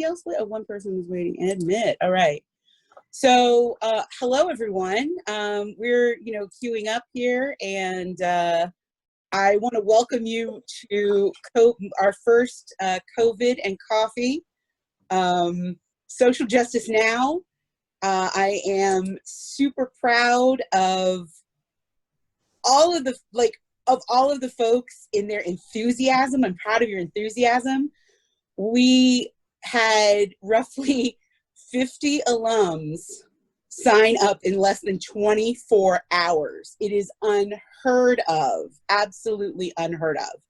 else? Oh, one person was waiting. Admit. All right. So, hello everyone. We're, queuing up here, and I want to welcome you to our first COVID and coffee, Social Justice Now. I am super proud of all of the folks in their enthusiasm. I'm proud of your enthusiasm. We had roughly 50 alums sign up in less than 24 hours. It is unheard of, absolutely unheard of.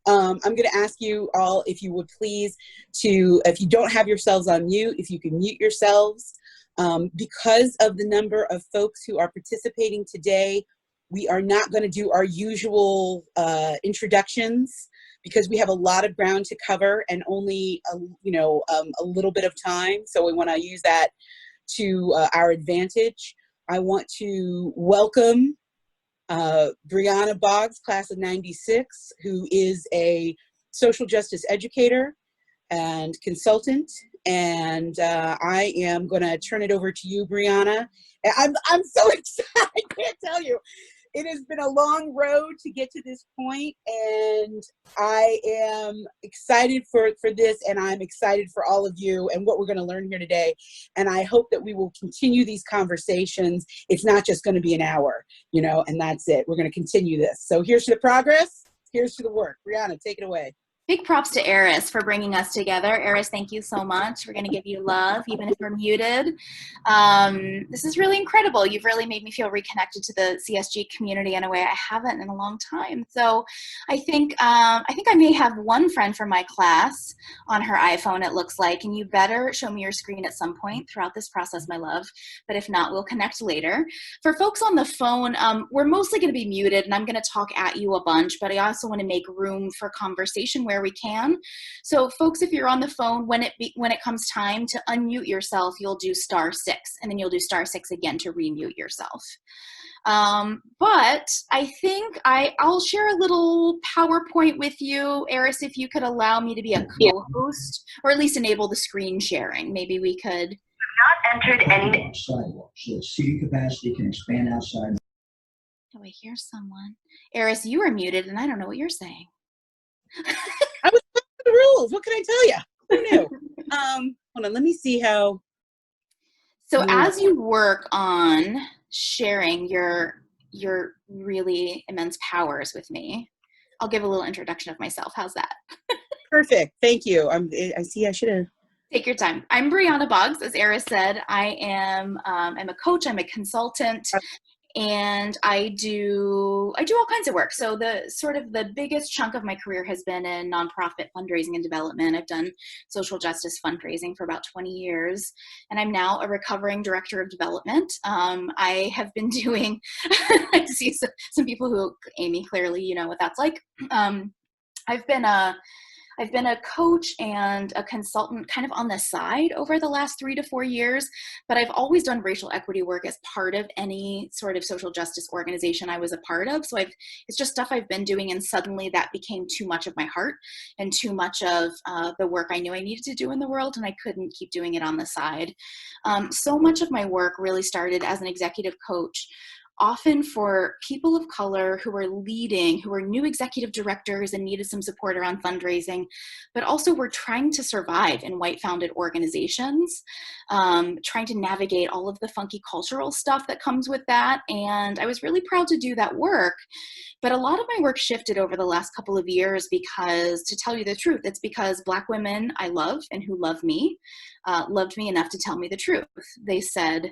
I'm going to ask you all, if you would please, if you don't have yourselves on mute, if you can mute yourselves. Because of the number of folks who are participating today, we are not going to do our usual introductions, because we have a lot of ground to cover and only a little bit of time. So we want to use that to our advantage. I want to welcome Brianna Boggs, class of '96, who is a social justice educator and consultant. And I am going to turn it over to you, Brianna. I'm so excited. I can't tell you. It has been a long road to get to this point, and I am excited for this, and I'm excited for all of you and what we're going to learn here today. And I hope that we will continue these conversations. It's not just going to be an hour, and that's it. We're going to continue this. So here's to the progress. Here's to the work. Brianna, take it away. Big props to Eris for bringing us together. Eris, thank you so much. We're going to give you love, even if we're muted. This is really incredible. You've really made me feel reconnected to the CSG community in a way I haven't in a long time. So I think I may have one friend from my class on her iPhone, it looks like, and you better show me your screen at some point throughout this process, my love. But if not, we'll connect later. For folks on the phone, we're mostly going to be muted, and I'm going to talk at you a bunch, but I also want to make room for conversation where we can. So folks, if you're on the phone, when it comes time to unmute yourself, you'll do *6, and then you'll do *6 again to remute yourself. But I think I'll share a little PowerPoint with you, Eris, if you could allow me to be a co-host, or at least enable the screen sharing. Maybe we could. Not entered any sidewalk, so the seating capacity can expand outside. Oh, I hear someone. Eris, you are muted, and I don't know what you're saying. I was following the rules. What can I tell you? Who knew? Hold on. Let me see how. So as you work on sharing your really immense powers with me, I'll give a little introduction of myself. How's that? Perfect. Thank you. I see. I should have. Take your time. I'm Brianna Boggs. As Eris said, I'm a coach. I'm a consultant. And I do all kinds of work. So the biggest chunk of my career has been in nonprofit fundraising and development. I've done social justice fundraising for about 20 years, and I'm now a recovering director of development. I have been doing, I see some people who, Amy, clearly you know what that's like. I've been a coach and a consultant kind of on the side over the last 3 to 4 years, but I've always done racial equity work as part of any sort of social justice organization I was a part of. So it's just stuff I've been doing, and suddenly that became too much of my heart and too much of the work I knew I needed to do in the world, and I couldn't keep doing it on the side. So much of my work really started as an executive coach, often for people of color who were new executive directors and needed some support around fundraising, but also were trying to survive in white-founded organizations, trying to navigate all of the funky cultural stuff that comes with that. And I was really proud to do that work. But a lot of my work shifted over the last couple of years because, to tell you the truth, it's because Black women I love and who love me loved me enough to tell me the truth. They said,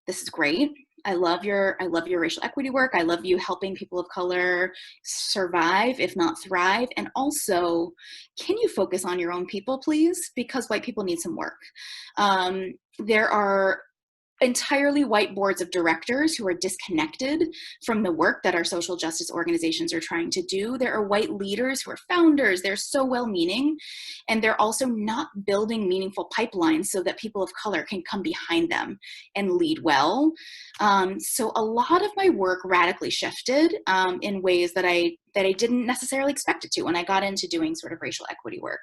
"This is great. I love your racial equity work. I love you helping people of color survive, if not thrive. And also, can you focus on your own people, please? Because white people need some work." There are entirely white boards of directors who are disconnected from the work that our social justice organizations are trying to do. There are white leaders who are founders. They're so well-meaning, and they're also not building meaningful pipelines so that people of color can come behind them and lead well. So a lot of my work radically shifted in ways that I didn't necessarily expect it to when I got into doing sort of racial equity work.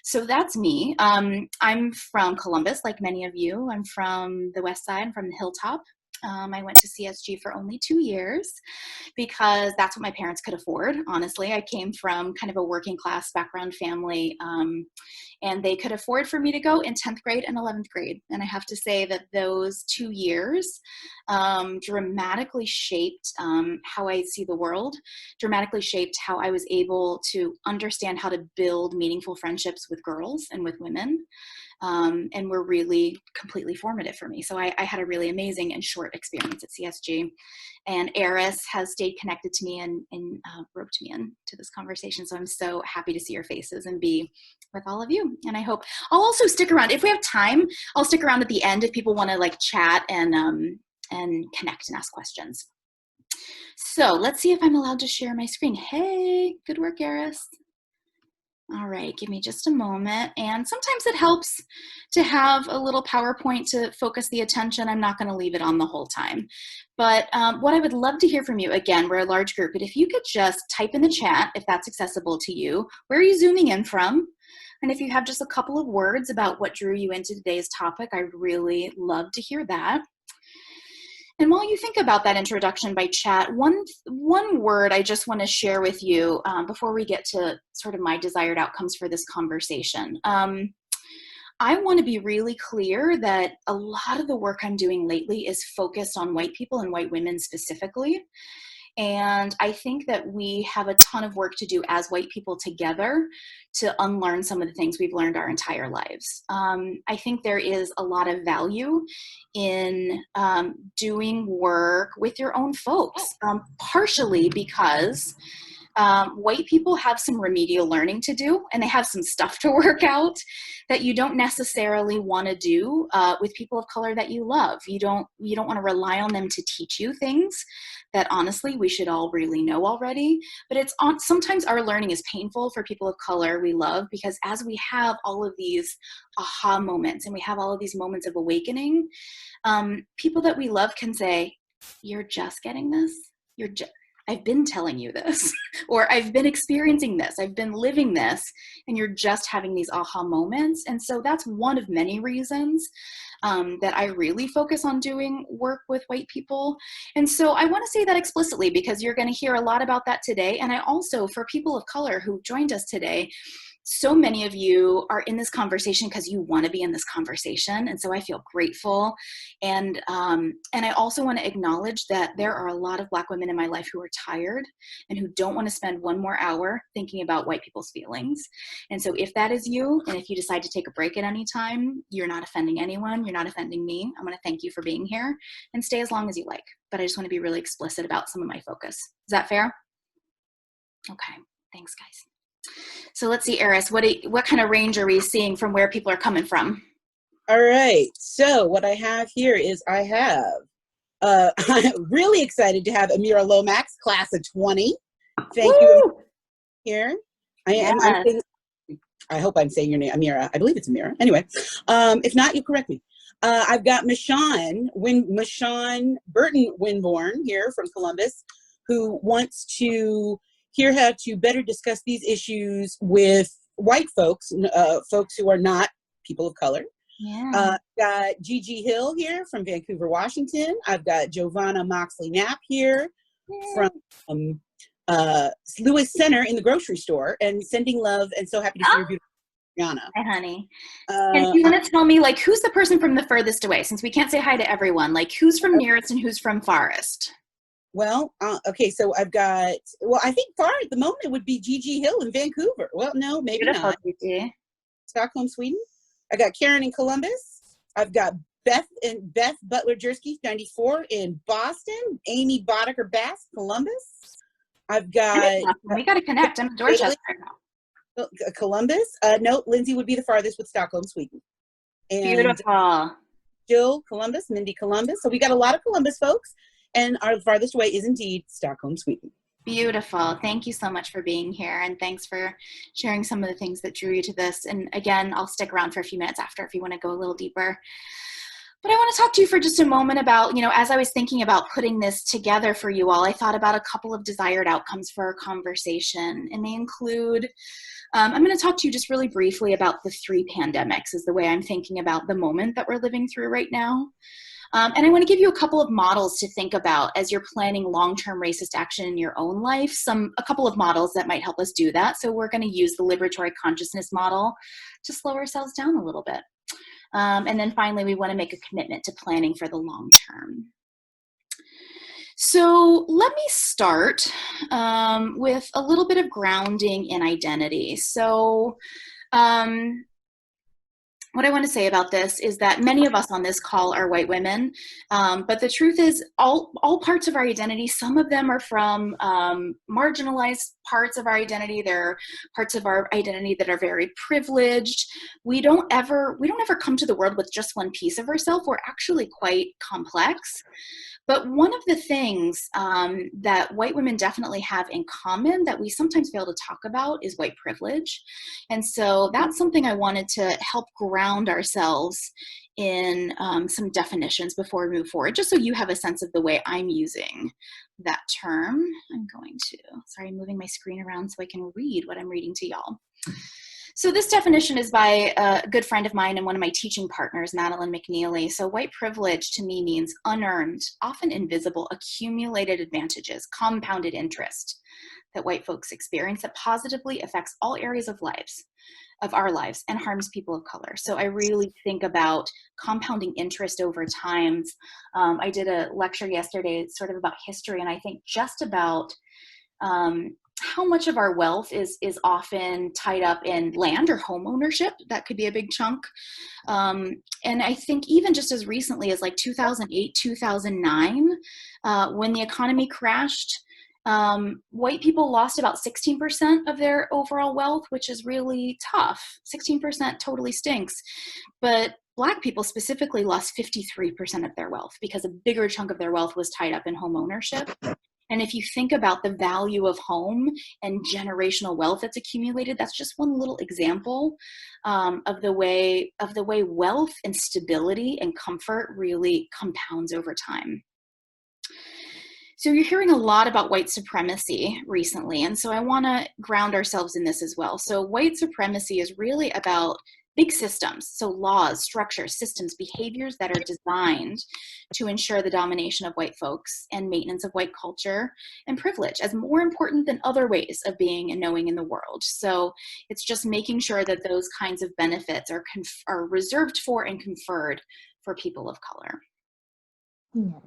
So that's me. I'm from Columbus, like many of you. I'm from the West Side. I'm from the Hilltop. I went to CSG for only 2 years because that's what my parents could afford. Honestly, I came from kind of a working class background family, and they could afford for me to go in 10th grade and 11th grade. And I have to say that those 2 years dramatically shaped how I see the world, dramatically shaped how I was able to understand how to build meaningful friendships with girls and with women. And were really completely formative for me. So I had a really amazing and short experience at CSG. And Eris has stayed connected to me and roped me into this conversation. So I'm so happy to see your faces and be with all of you. And I hope I'll also stick around. If we have time, I'll stick around at the end if people want to like chat and connect and ask questions. So let's see if I'm allowed to share my screen. Hey, good work, Eris. All right, give me just a moment. And sometimes it helps to have a little PowerPoint to focus the attention. I'm not going to leave it on the whole time. But what I would love to hear from you, again, we're a large group, but if you could just type in the chat, if that's accessible to you, where are you zooming in from? And if you have just a couple of words about what drew you into today's topic, I'd really love to hear that. And while you think about that introduction by chat, one word I just want to share with you before we get to sort of my desired outcomes for this conversation. I want to be really clear that a lot of the work I'm doing lately is focused on white people and white women specifically. And I think that we have a ton of work to do as white people together to unlearn some of the things we've learned our entire lives. I think there is a lot of value in doing work with your own folks, partially because white people have some remedial learning to do, and they have some stuff to work out that you don't necessarily want to do with people of color that you love. You don't want to rely on them to teach you things that honestly we should all really know already. But sometimes our learning is painful for people of color we love, because as we have all of these aha moments and we have all of these moments of awakening, people that we love can say, "You're just getting this. I've been telling you this," or "I've been experiencing this, I've been living this," and you're just having these aha moments. And so that's one of many reasons that I really focus on doing work with white people. And so I want to say that explicitly because you're going to hear a lot about that today. And I also, for people of color who joined us today, so many of you are in this conversation because you want to be in this conversation. And so I feel grateful. And I also want to acknowledge that there are a lot of Black women in my life who are tired and who don't want to spend one more hour thinking about white people's feelings. And so if that is you, and if you decide to take a break at any time, you're not offending anyone, you're not offending me. I want to thank you for being here and stay as long as you like. But I just want to be really explicit about some of my focus. Is that fair? Okay, thanks guys. So let's see, Eris, what kind of range are we seeing from where people are coming from? All right. So what I have here is I'm really excited to have Amira Lomax, class of 20. Thank you here. I hope I'm saying your name, Amira. I believe it's Amira. Anyway, if not, you correct me. I've got Mashawn Burton Winborn here from Columbus, who wants to hear how to better discuss these issues with white folks, folks who are not people of color. Yeah. Got Gigi Hill here from Vancouver, Washington. I've got Giovanna Moxley Knapp here from Lewis Center in the grocery store, and sending love, and so happy to see your beautiful Brianna. Hi, honey. And do you want to tell me, like, who's the person from the furthest away? Since we can't say hi to everyone, like, who's from nearest and who's from farthest? Well, okay, so I think far at the moment it would be Gigi Hill in Vancouver. Well, no, maybe Beautiful, not. Gigi. Stockholm, Sweden. I got Karen in Columbus. I've got Beth Butler-Jersky, 94 in Boston. Amy Boddicker-Bass, Columbus. I've got... We got to connect. I'm in Dorchester now. Columbus. No, Lindsay would be the farthest with Stockholm, Sweden. And beautiful. Jill, Columbus. Mindy, Columbus. So we got a lot of Columbus folks. And our farthest away is indeed Stockholm, Sweden. Beautiful. Thank you so much for being here. And thanks for sharing some of the things that drew you to this. And again, I'll stick around for a few minutes after if you want to go a little deeper. But I want to talk to you for just a moment about, as I was thinking about putting this together for you all, I thought about a couple of desired outcomes for our conversation, and they include, I'm going to talk to you just really briefly about the 3 pandemics is the way I'm thinking about the moment that we're living through right now. And I want to give you a couple of models to think about as you're planning long-term racist action in your own life, a couple of models that might help us do that. So we're going to use the liberatory consciousness model to slow ourselves down a little bit. And then finally, we want to make a commitment to planning for the long term. So let me start with a little bit of grounding in identity. So what I want to say about this is that many of us on this call are white women, but the truth is all parts of our identity, some of them are from marginalized parts of our identity. There are parts of our identity that are very privileged. We don't ever come to the world with just one piece of ourselves. We're actually quite complex. But one of the things that white women definitely have in common that we sometimes fail to talk about is white privilege. And so that's something I wanted to help ground ourselves in some definitions before we move forward, just so you have a sense of the way I'm using that term. I'm moving my screen around so I can read what I'm reading to y'all. So this definition is by a good friend of mine and one of my teaching partners, Madeline McNeely. So white privilege to me means unearned, often invisible, accumulated advantages, compounded interest that white folks experience that positively affects all areas of our lives and harms people of color. So I really think about compounding interest over time. I did a lecture yesterday sort of about history, and I think just about how much of our wealth is often tied up in land or home ownership. That could be a big chunk. And I think even just as recently as like 2008, 2009, when the economy crashed, white people lost about 16% of their overall wealth, which is really tough. 16% totally stinks. But Black people specifically lost 53% of their wealth because a bigger chunk of their wealth was tied up in home ownership. And if you think about the value of home and generational wealth that's accumulated, that's just one little example of the way wealth and stability and comfort really compounds over time. So you're hearing a lot about white supremacy recently, and so I want to ground ourselves in this as well. So white supremacy is really about big systems, so laws, structures, systems, behaviors that are designed to ensure the domination of white folks and maintenance of white culture and privilege as more important than other ways of being and knowing in the world. So it's just making sure that those kinds of benefits are reserved for and conferred for people of color. Yeah.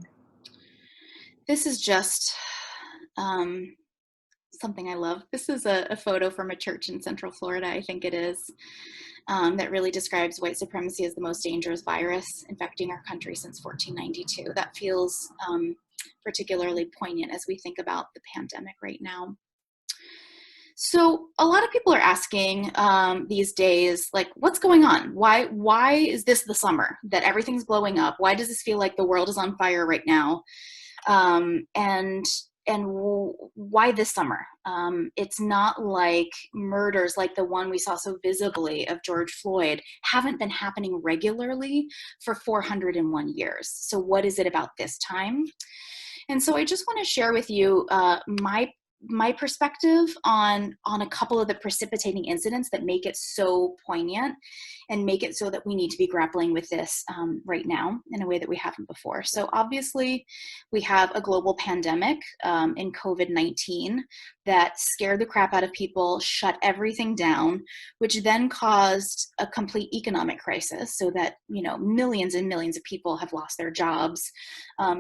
This is just something I love. This is a photo from a church in Central Florida, I think it is, that really describes white supremacy as the most dangerous virus infecting our country since 1492. That feels particularly poignant as we think about the pandemic right now. So a lot of people are asking these days, like, what's going on? Why is this the summer that everything's blowing up? Why does this feel like the world is on fire right now? And why this summer? It's not like murders like the one we saw so visibly of George Floyd haven't been happening regularly for 401 years. So what is it about this time? And so I just want to share with you my perspective on a couple of the precipitating incidents that make it so poignant and make it so that we need to be grappling with this right now in a way that we haven't before. So obviously we have a global pandemic in COVID-19 that scared the crap out of people, shut everything down, which then caused a complete economic crisis so that, millions and millions of people have lost their jobs.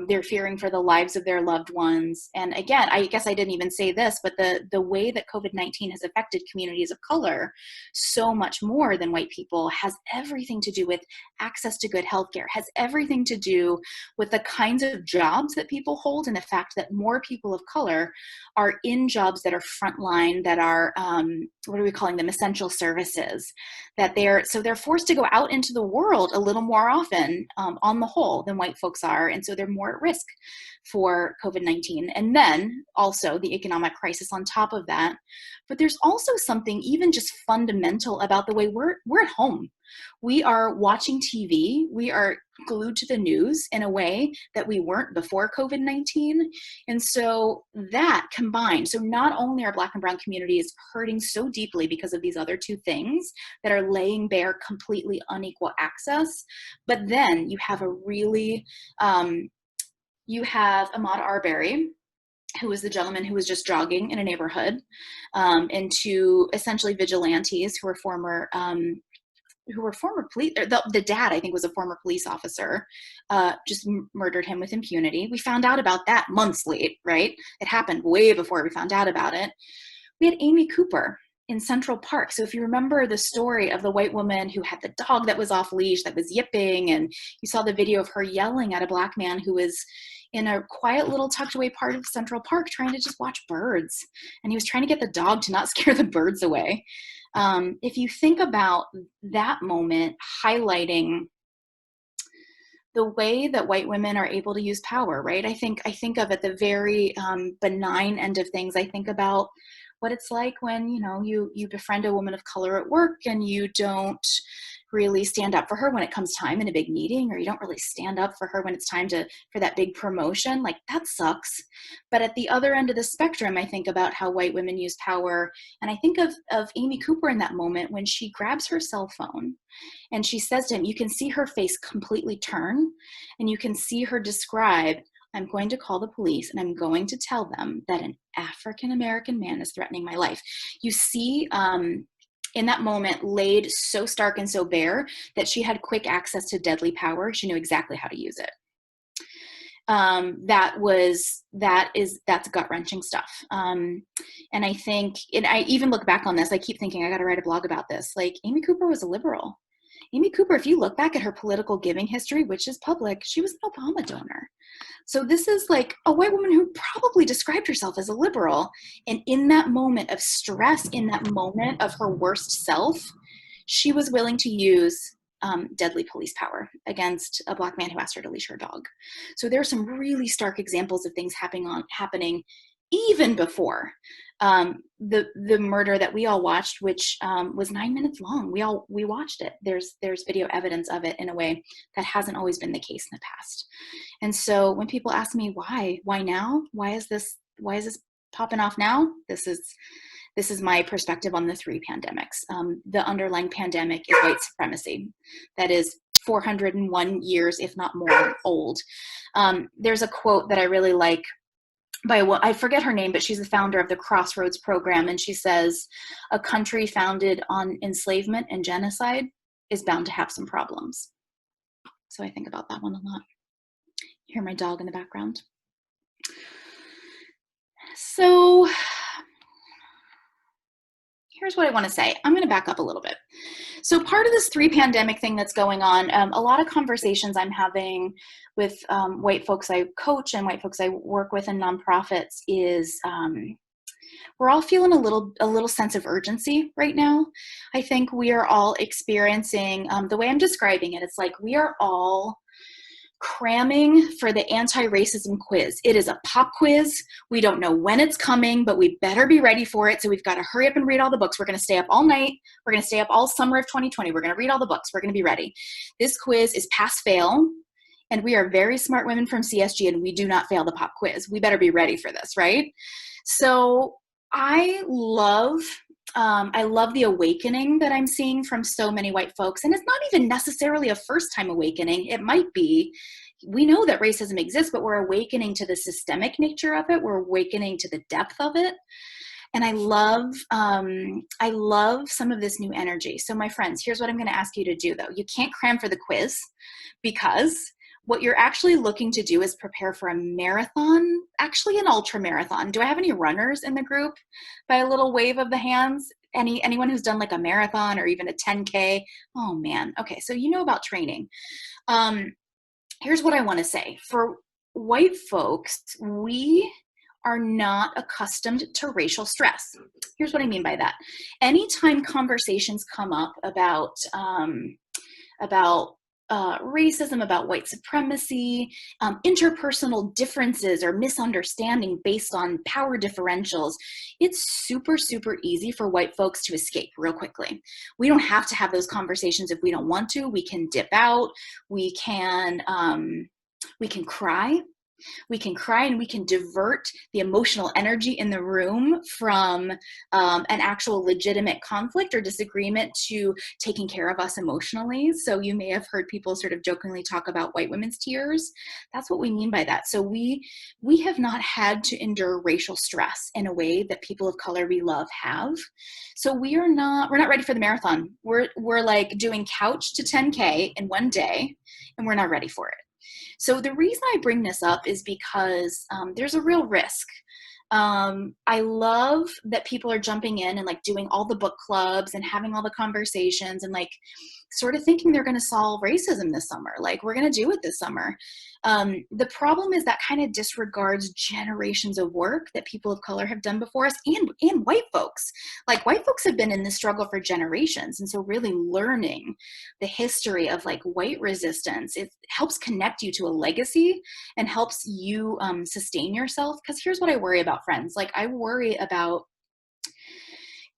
They're fearing for the lives of their loved ones. And again, I guess I didn't even say this, but the way that COVID-19 has affected communities of color so much more than white people has everything to do with access to good healthcare, has everything to do with the kinds of jobs that people hold and the fact that more people of color are in jobs that are frontline, that are, what are we calling them, essential services, that they're forced to go out into the world a little more often on the whole than white folks are. And so they're more at risk for COVID-19. And then also the economic economic crisis on top of that. But there's also something even just fundamental about the way we're at home. We are watching TV. We are glued to the news in a way that we weren't before COVID-19. And so that combined, so not only are Black and brown communities hurting so deeply because of these other two things that are laying bare completely unequal access, but then you have you have Ahmaud Arbery, who was the gentleman who was just jogging in a neighborhood, and two essentially vigilantes who were former police. The dad, I think, was a former police officer, just murdered him with impunity. We found out about that months late, right? It happened way before we found out about it. We had Amy Cooper in Central Park. So if you remember the story of the white woman who had the dog that was off leash, that was yipping, and you saw the video of her yelling at a Black man who was in a quiet little tucked away part of Central Park trying to just watch birds. And he was trying to get the dog to not scare the birds away. If you think about that moment highlighting the way that white women are able to use power, right? I think of at the very benign end of things, I think about what it's like when, you befriend a woman of color at work and you don't really stand up for her when it comes time in a big meeting, or you don't really stand up for her when it's time for that big promotion. Like, that sucks. But at the other end of the spectrum, I think about how white women use power. And I think of Amy Cooper in that moment when she grabs her cell phone and she says to him, you can see her face completely turn, and you can see her describe, I'm going to call the police and I'm going to tell them that an African-American man is threatening my life. You see, in that moment, laid so stark and so bare that she had quick access to deadly power. She knew exactly how to use it. That's gut-wrenching stuff. And I think, and I even look back on this, I keep thinking, I got to write a blog about this. Like, Amy Cooper was a liberal. Amy Cooper, if you look back at her political giving history, which is public, she was an Obama donor. So this is like a white woman who probably described herself as a liberal. And in that moment of stress, in that moment of her worst self, she was willing to use deadly police power against a Black man who asked her to leash her dog. So there are some really stark examples of things happening even before the murder that we all watched, which was 9 minutes long. We watched it. There's video evidence of it in a way that hasn't always been the case in the past. And so when people ask me why now, why is this popping off now? This is my perspective on the three pandemics. The underlying pandemic is white supremacy. That is 401 years, if not more, old. There's a quote that I really like by I forget her name, but she's the founder of the Crossroads program. And she says, a country founded on enslavement and genocide is bound to have some problems. So I think about that one a lot. You hear my dog in the background. So here's what I want to say. I'm going to back up a little bit. So part of this three pandemic thing that's going on, a lot of conversations I'm having with white folks I coach and white folks I work with in nonprofits is we're all feeling a little sense of urgency right now. I think we are all experiencing, the way I'm describing it, it's like we are all cramming for the anti-racism quiz. It is a pop quiz. We don't know when it's coming, but we better be ready for it. So we've got to hurry up and read all the books. We're going to stay up all night. We're going to stay up all summer of 2020. We're going to read all the books. We're going to be ready. This quiz is pass fail. And we are very smart women from CSG, and we do not fail the pop quiz. We better be ready for this, right? So I love the awakening that I'm seeing from so many white folks. And it's not even necessarily a first-time awakening. It might be, we know that racism exists, but we're awakening to the systemic nature of it. We're awakening to the depth of it. And I love some of this new energy. So my friends, here's what I'm going to ask you to do, though. You can't cram for the quiz, because what you're actually looking to do is prepare for a marathon, actually an ultra marathon. Do I have any runners in the group? By a little wave of the hands, anyone who's done like a marathon or even a 10K? Oh man. Okay. So you know about training. Here's what I want to say. For white folks, we are not accustomed to racial stress. Here's what I mean by that. Anytime conversations come up about racism, about white supremacy, interpersonal differences or misunderstanding based on power differentials, it's super, super easy for white folks to escape real quickly. We don't have to have those conversations if we don't want to. We can dip out. We can cry. We can cry and we can divert the emotional energy in the room from an actual legitimate conflict or disagreement to taking care of us emotionally. So you may have heard people sort of jokingly talk about white women's tears. That's what we mean by that. So we have not had to endure racial stress in a way that people of color we love have. So we're not ready for the marathon. We're like doing couch to 10K in one day, and we're not ready for it. So the reason I bring this up is because there's a real risk. I love that people are jumping in and like doing all the book clubs and having all the conversations and like sort of thinking they're going to solve racism this summer. Like we're going to do it this summer. The problem is that kind of disregards generations of work that people of color have done before us and white folks. Like white folks have been in this struggle for generations. And so really learning the history of like white resistance, it helps connect you to a legacy and helps you sustain yourself. Because here's what I worry about, friends. Like I worry about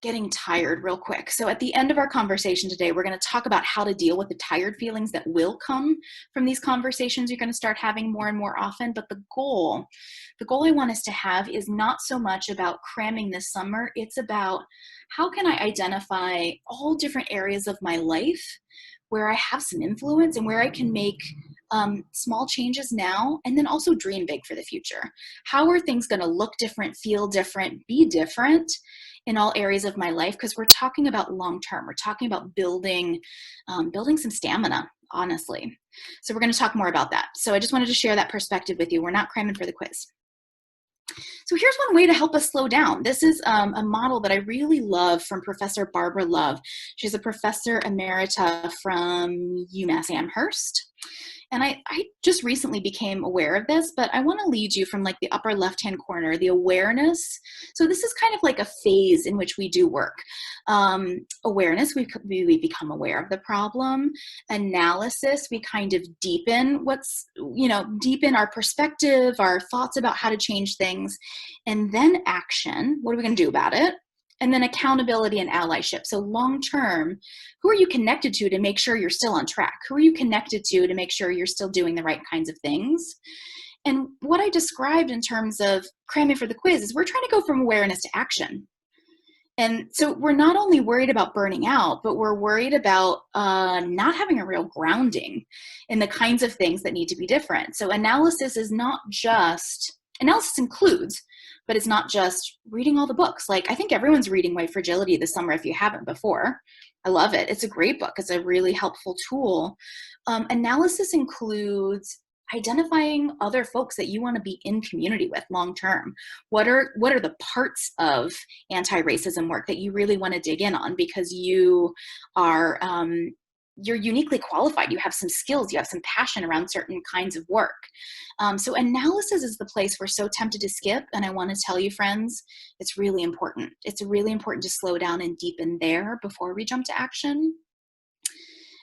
getting tired real quick. So at the end of our conversation today, we're going to talk about how to deal with the tired feelings that will come from these conversations you're going to start having more and more often. But the goal I want us to have is not so much about cramming this summer. It's about how can I identify all different areas of my life where I have some influence and where I can make small changes now, and then also dream big for the future. How are things going to look different, feel different, be different in all areas of my life? Because we're talking about long-term. We're talking about building some stamina, honestly. So we're going to talk more about that. So I just wanted to share that perspective with you. We're not cramming for the quiz. So here's one way to help us slow down. This is a model that I really love from Professor Barbara Love. She's a professor emerita from UMass Amherst. And I just recently became aware of this, but I want to lead you from like the upper left-hand corner, the awareness. So this is kind of like a phase in which we do work. Awareness, we become aware of the problem. Analysis, we kind of deepen deepen our perspective, our thoughts about how to change things. And then action, what are we going to do about it? And then accountability and allyship. So long-term, who are you connected to make sure you're still on track? Who are you connected to make sure you're still doing the right kinds of things? And what I described in terms of cramming for the quiz is we're trying to go from awareness to action. And so we're not only worried about burning out, but we're worried about not having a real grounding in the kinds of things that need to be different. So analysis includes, but it's not just reading all the books. Like I think everyone's reading White Fragility this summer if you haven't before. I love it. It's a great book. It's a really helpful tool. Analysis includes identifying other folks that you want to be in community with long term. What are the parts of anti-racism work that you really want to dig in on because you are you're uniquely qualified. You have some skills, you have some passion around certain kinds of work. So analysis is the place we're so tempted to skip. And I want to tell you, friends, it's really important. It's really important to slow down and deepen there before we jump to action.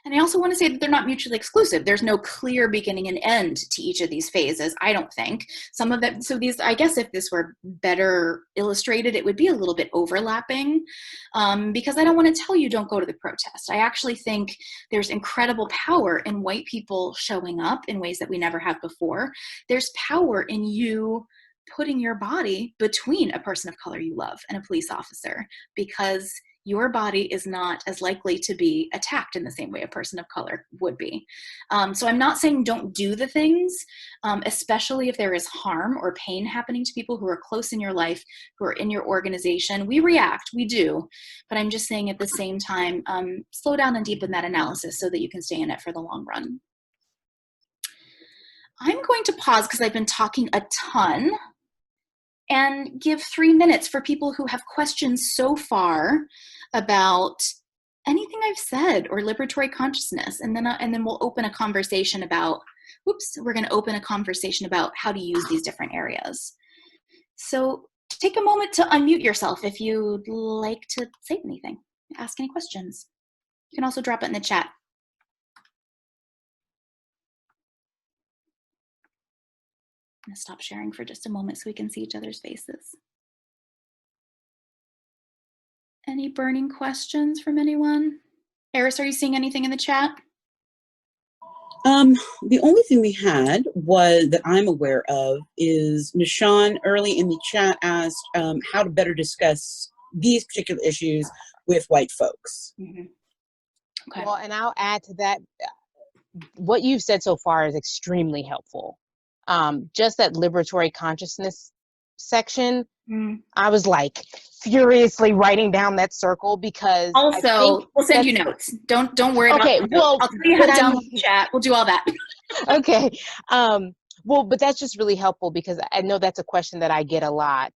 And I also want to say that they're not mutually exclusive. There's no clear beginning and end to each of these phases, I don't think. Some of them, so these, I guess if this were better illustrated, it would be a little bit overlapping because I don't want to tell you don't go to the protest. I actually think there's incredible power in white people showing up in ways that we never have before. There's power in you putting your body between a person of color you love and a police officer because your body is not as likely to be attacked in the same way a person of color would be. So I'm not saying don't do the things, especially if there is harm or pain happening to people who are close in your life, who are in your organization. We react, we do, but I'm just saying at the same time, slow down and deepen that analysis so that you can stay in it for the long run. I'm going to pause because I've been talking a ton and give 3 minutes for people who have questions so far about anything I've said or liberatory consciousness. And then we'll open a conversation about, we're going to open a conversation about how to use these different areas. So take a moment to unmute yourself if you'd like to say anything, ask any questions. You can also drop it in the chat. I'm going to stop sharing for just a moment so we can see each other's faces. Any burning questions from anyone? Eris, are you seeing anything in the chat? The only thing we had was that I'm aware of is Nishan early in the chat asked how to better discuss these particular issues with white folks. Mm-hmm. Okay. Well, and I'll add to that, what you've said so far is extremely helpful. Just that liberatory consciousness section, I was like furiously writing down that circle because also we'll send you notes. Don't worry about it. Well, I'll tell you how to download the chat. We'll do all that. Okay. Well, but that's just really helpful because I know that's a question that I get a lot.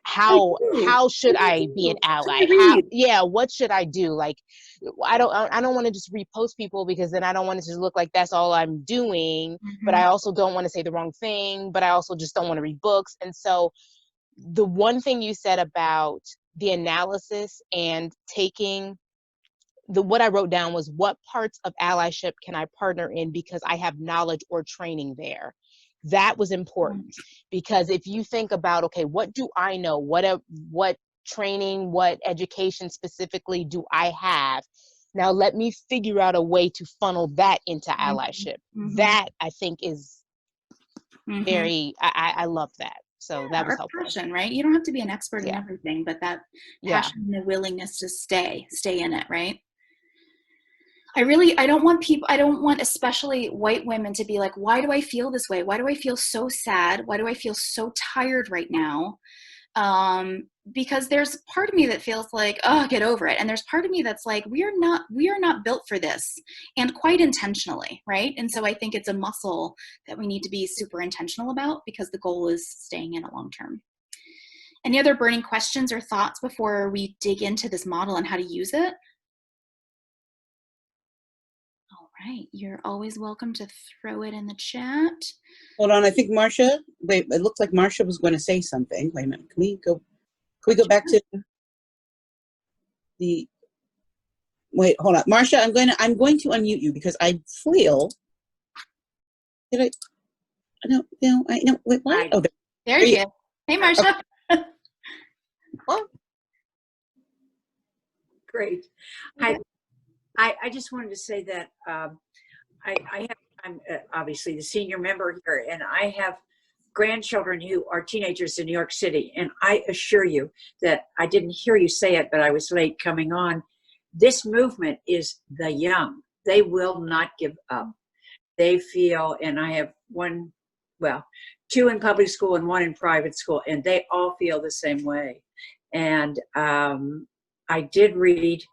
How should I be an ally? What should I do? Like, I don't want to just repost people because then I don't want it to look like that's all I'm doing, but I also don't want to say the wrong thing, but I also just don't want to read books. And so the one thing you said about the analysis and taking what I wrote down was, what parts of allyship can I partner in because I have knowledge or training there? That was important because if you think about, okay, what do I know? What training, what education specifically do I have? Now let me figure out a way to funnel that into allyship. That I think is very, I love that. So that was helpful. Passion, right? You don't have to be an expert in everything, but that passion and the willingness to stay in it, right? I don't want especially white women to be like, why do I feel this way? Why do I feel so sad? Why do I feel so tired right now? Because there's part of me that feels like, oh, get over it. And there's part of me that's like, we are not built for this, and quite intentionally, right? And so I think it's a muscle that we need to be super intentional about because the goal is staying in it long term. Any other burning questions or thoughts before we dig into this model and how to use it? Right, you're always welcome to throw it in the chat. Hold on, I think Marcia. Wait, it looks like Marcia was going to say something. Wait a minute. Can we go back to the? Wait, hold on, Marcia. I'm going to unmute you because I feel. Did I? No. Wait, what? Oh, there you go. Hey, Marcia. Okay. Oh, great. I just wanted to say that I'm obviously the senior member here, and I have grandchildren who are teenagers in New York City. And I assure you that I didn't hear you say it, but I was late coming on. This movement is the young. They will not give up. They feel, and I have two in public school and one in private school, and they all feel the same way. And I did read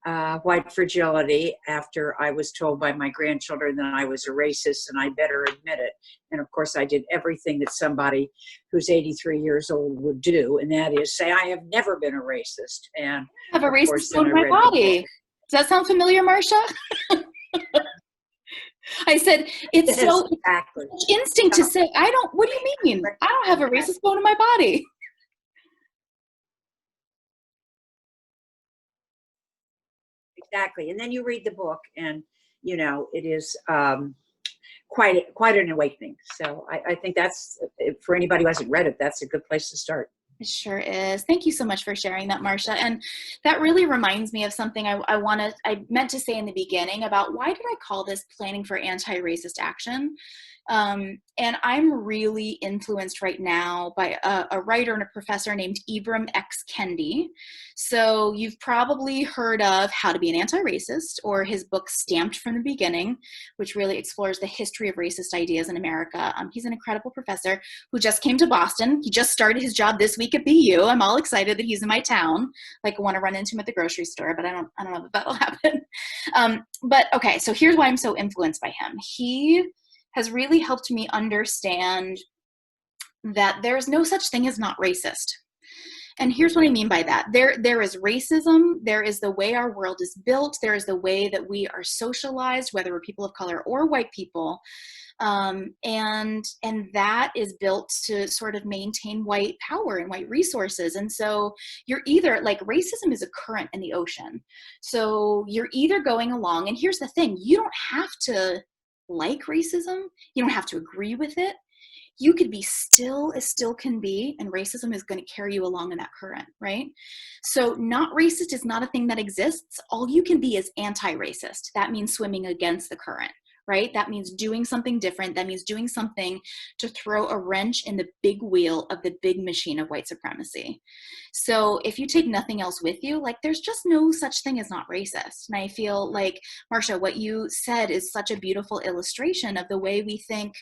White Fragility after I was told by my grandchildren that I was a racist and I better admit it. And of course I did everything that somebody who's 83 years old would do, and that is say I have never been a racist. And I have a racist bone in my body. Does that sound familiar, Marcia? I said it's so instinct to say what do you mean? I don't have a racist bone in my body. Exactly. And then you read the book and, it is quite an awakening. So I think that's, for anybody who hasn't read it, that's a good place to start. It sure is. Thank you so much for sharing that, Marcia. And that really reminds me of something I meant to say in the beginning about why did I call this Planning for Anti-Racist Action? And I'm really influenced right now by a writer and a professor named Ibram X. Kendi. So you've probably heard of How to Be an Anti-Racist, or his book Stamped from the Beginning, which really explores the history of racist ideas in America. He's an incredible professor who just came to Boston. He just started his job this week at BU. I'm all excited that he's in my town. Like, I want to run into him at the grocery store, but I don't know if that'll happen. But okay, so here's why I'm so influenced by him. He has really helped me understand that there's no such thing as not racist. And here's what I mean by that. There is racism, there is the way our world is built, there is the way that we are socialized, whether we're people of color or white people. And that is built to sort of maintain white power and white resources. And so you're either, like, racism is a current in the ocean. So you're either going along, and here's the thing, you don't have to like racism. You don't have to agree with it. You could be still as still can be, and racism is going to carry you along in that current, right? So not racist is not a thing that exists. All you can be is anti-racist. That means swimming against the current, right? That means doing something different. That means doing something to throw a wrench in the big wheel of the big machine of white supremacy. So if you take nothing else with you, like there's just no such thing as not racist. And I feel like, Marsha, what you said is such a beautiful illustration of the way we think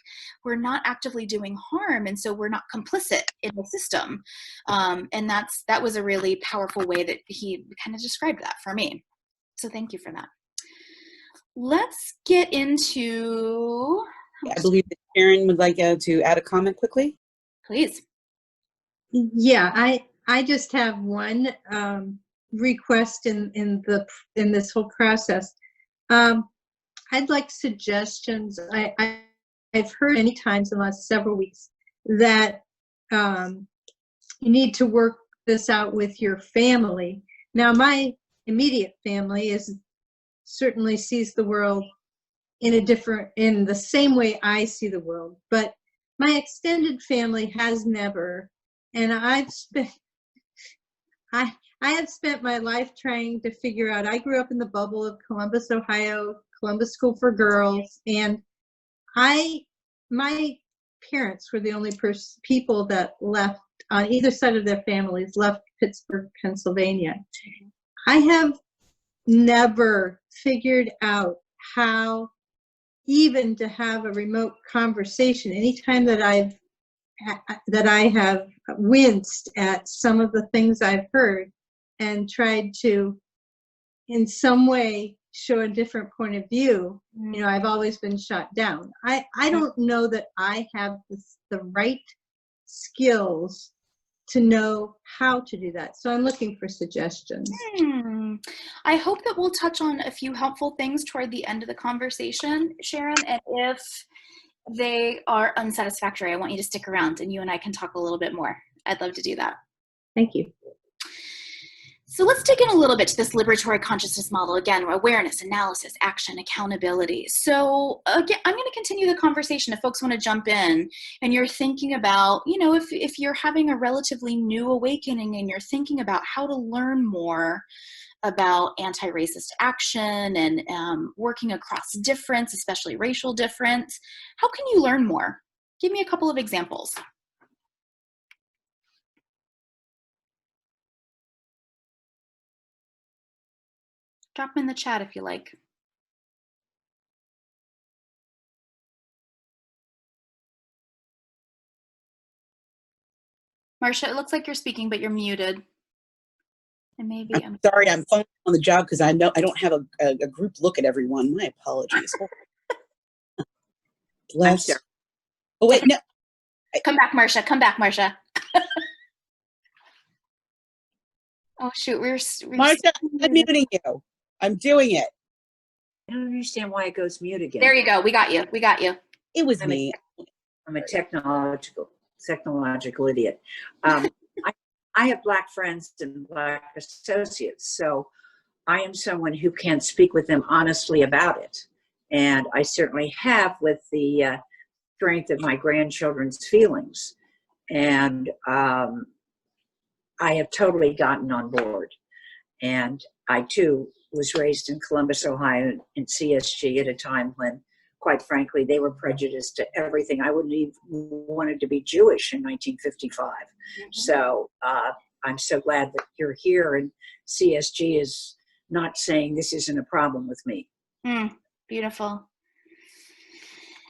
we're not actively doing harm, and so we're not complicit in the system. And that was a really powerful way that he kind of described that for me. So thank you for that. Let's get into. I believe that Sharon would like to add a comment quickly. Please. Yeah, I just have one request in this whole process. I'd like suggestions. I've heard many times in the last several weeks that you need to work this out with your family. Now, my immediate family certainly sees the world in the same way I see the world, but my extended family has never, and I have spent my life trying to figure out. I grew up in the bubble of Columbus, Ohio, Columbus School for Girls, and my parents were the only people that left on either side of their families, left Pittsburgh, Pennsylvania. I have never figured out how even to have a remote conversation. Anytime that I have winced at some of the things I've heard and tried to in some way show a different point of view, I've always been shot down. I don't know that I have the right skills to know how to do that. So I'm looking for suggestions. I hope that we'll touch on a few helpful things toward the end of the conversation, Sharon, and if they are unsatisfactory, I want you to stick around and you and I can talk a little bit more. I'd love to do that. Thank you. So let's dig in a little bit to this liberatory consciousness model. Again, awareness, analysis, action, accountability. So again, I'm going to continue the conversation if folks want to jump in and you're thinking about, if you're having a relatively new awakening and you're thinking about how to learn more about anti-racist action and working across difference, especially racial difference, how can you learn more? Give me a couple of examples. Drop them in the chat if you like. Marsha, it looks like you're speaking, but you're muted. And maybe I'm sorry, I'm on the job because I know I don't have a group look at everyone. My apologies. Bless. Oh wait, no. Come back, Marsha. Come back, Marsha. Oh shoot, we're Marsha, I'm muting you. I'm doing it. I don't understand why it goes mute again. There you go. We got you. We got you. It was me. I'm a technological idiot. I have Black friends and Black associates, so I am someone who can speak with them honestly about it. And I certainly have with the strength of my grandchildren's feelings. And I have totally gotten on board. And I, too, was raised in Columbus, Ohio, in CSG at a time when, quite frankly, they were prejudiced to everything. I wouldn't even wanted to be Jewish in 1955. Mm-hmm. So I'm so glad that you're here, and CSG is not saying this isn't a problem with me. Beautiful.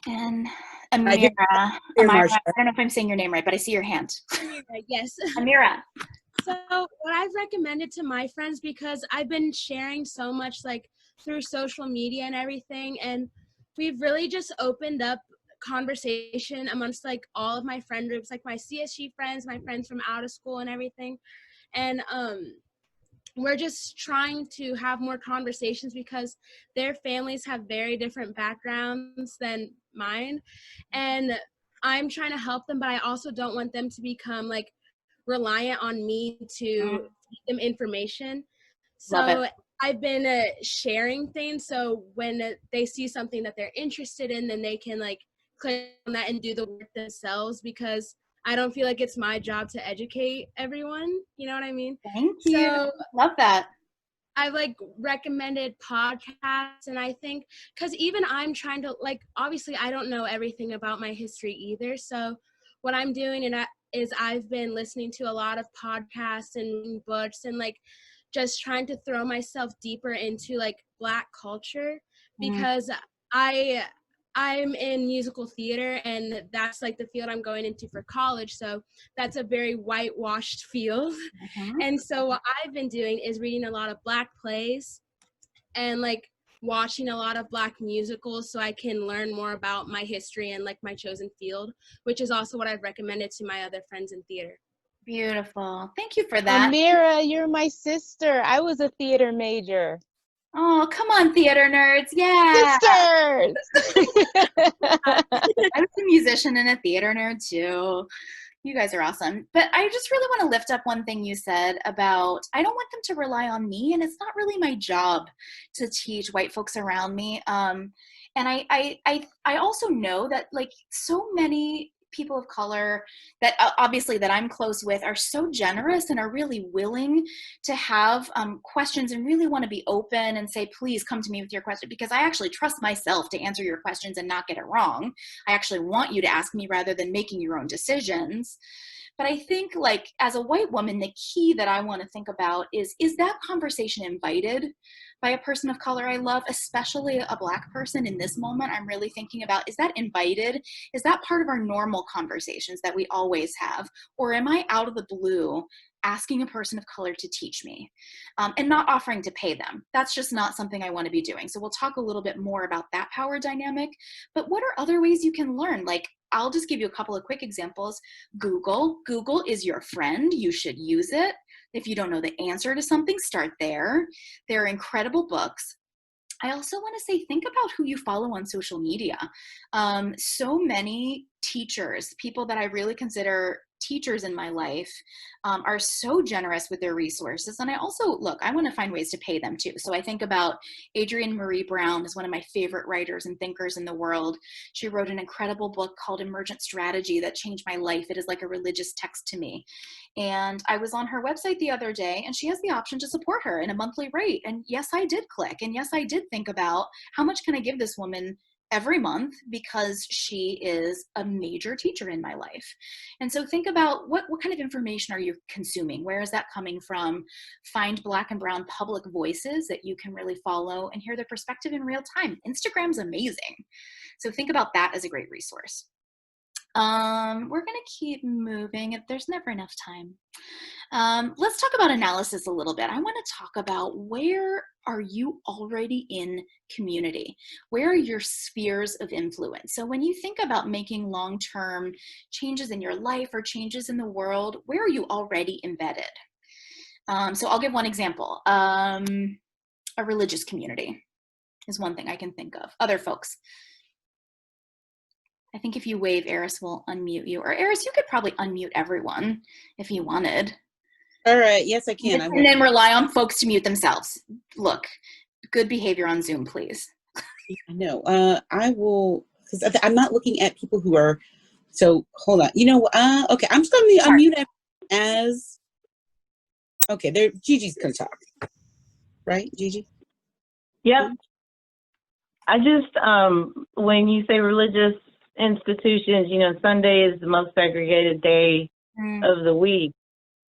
And Amira, I don't know if I'm saying your name right, but I see your hand. Amira, yes. Amira. So what I've recommended to my friends, because I've been sharing so much through social media and everything, and we've really just opened up conversation amongst all of my friend groups, my CSG friends, my friends from out of school and everything. And we're just trying to have more conversations because their families have very different backgrounds than mine. And I'm trying to help them, but I also don't want them to become reliant on me to feed them information. So I've been sharing things, so when they see something that they're interested in, then they can like click on that and do the work themselves, because I don't feel like it's my job to educate everyone. You know what I mean? Thank you. So Love that. I've like recommended podcasts, and I think because even I'm trying to like, obviously I don't know everything about my history either. So what I'm doing is I've been listening to a lot of podcasts and reading books, and like just trying to throw myself deeper into like Black culture, because I'm in musical theater, and that's like the field I'm going into for college. So that's a very whitewashed field. And so what I've been doing is reading a lot of Black plays and like watching a lot of Black musicals, so I can learn more about my history and like my chosen field, which is also what I've recommended to my other friends in theater. Beautiful. Thank you for that. Amira, you're my sister. I was a theater major. Oh, come on, theater nerds. Yeah. Sisters! I was a musician and a theater nerd too. You guys are awesome. But I just really want to lift up one thing you said about, I don't want them to rely on me, and it's not really my job to teach white folks around me. And I also know that like so many people of color that obviously that I'm close with are so generous and are really willing to have questions and really want to be open and say, please come to me with your question, because I actually trust myself to answer your questions and not get it wrong. I actually want you to ask me rather than making your own decisions. But I think like as a white woman, the key that I want to think about is that conversation invited by a person of color I love, especially a Black person in this moment? I'm really thinking about, is that invited? Is that part of our normal conversations that we always have? Or am I out of the blue asking a person of color to teach me and not offering to pay them? That's just not something I want to be doing. So we'll talk a little bit more about that power dynamic. But what are other ways you can learn? Like, I'll just give you a couple of quick examples. Google is your friend. You should use it. If you don't know the answer to something, start there. There are incredible books. I also want to say, think about who you follow on social media. So many teachers, people that I really consider teachers in my life, are so generous with their resources. And I also, look, I want to find ways to pay them too. So I think about Adrienne Marie Brown is one of my favorite writers and thinkers in the world. She wrote an incredible book called Emergent Strategy that changed my life. It is like a religious text to me. And I was on her website the other day, and she has the option to support her in a monthly rate. And yes, I did click. And yes, I did think about how much can I give this woman every month, because she is a major teacher in my life. And so think about what kind of information are you consuming? Where is that coming from? Find Black and brown public voices that you can really follow and hear their perspective in real time. Instagram's amazing. So think about that as a great resource. We're gonna keep moving. There's never enough time. Let's talk about analysis a little bit. I want to talk about, where are you already in community? Where are your spheres of influence? So when you think about making long-term changes in your life or changes in the world, where are you already embedded? So I'll give one example. A religious community is one thing I can think of. Other folks. I think if you wave, Eris will unmute you. Or Eris, you could probably unmute everyone if you wanted. All right. Yes, I can. And then rely on folks to mute themselves. Look, good behavior on Zoom, please. No, I will, because I'm not looking at people who are, so hold on. Okay, I'm just going to unmute as, okay, there, Gigi's going to talk. Right, Gigi? Yep. I just, when you say religious institutions, Sunday is the most segregated day of the week.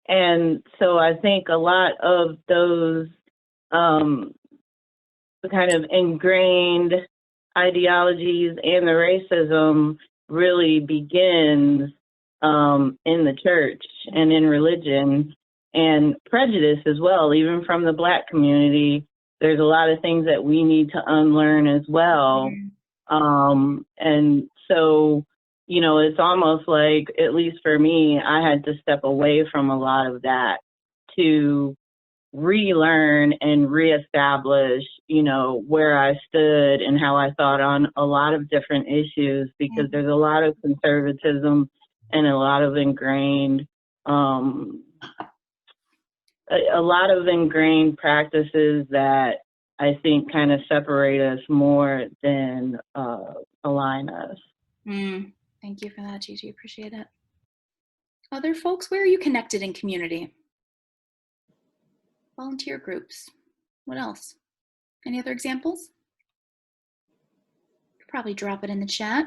And so I think a lot of those kind of ingrained ideologies and the racism really begins in the church and in religion, and prejudice as well, even from the Black community. There's a lot of things that we need to unlearn as well. And so, it's almost like, at least for me, I had to step away from a lot of that to relearn and reestablish, where I stood and how I thought on a lot of different issues, because there's a lot of conservatism and a lot of ingrained a lot of ingrained practices that I think kind of separate us more than align us. Thank you for that, Gigi. Appreciate it. Other folks, where are you connected in community? Volunteer groups. What else? Any other examples? Probably drop it in the chat.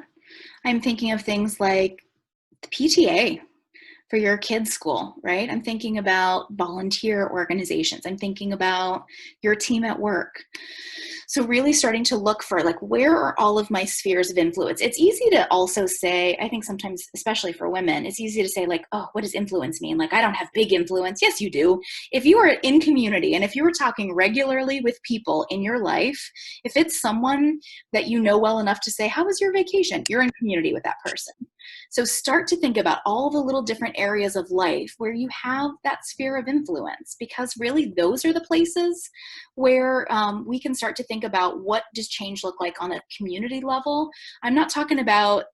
I'm thinking of things like the PTA for your kids' school, right? I'm thinking about volunteer organizations. I'm thinking about your team at work. So really starting to look for, like, where are all of my spheres of influence? It's easy to also say, I think sometimes, especially for women, it's easy to say, like, oh, what does influence mean? Like, I don't have big influence. Yes, you do. If you are in community and if you are talking regularly with people in your life, if it's someone that you know well enough to say, how was your vacation? You're in community with that person. So start to think about all the little different areas of life where you have that sphere of influence, because really those are the places where we can start to think about, what does change look like on a community level. I'm not talking about,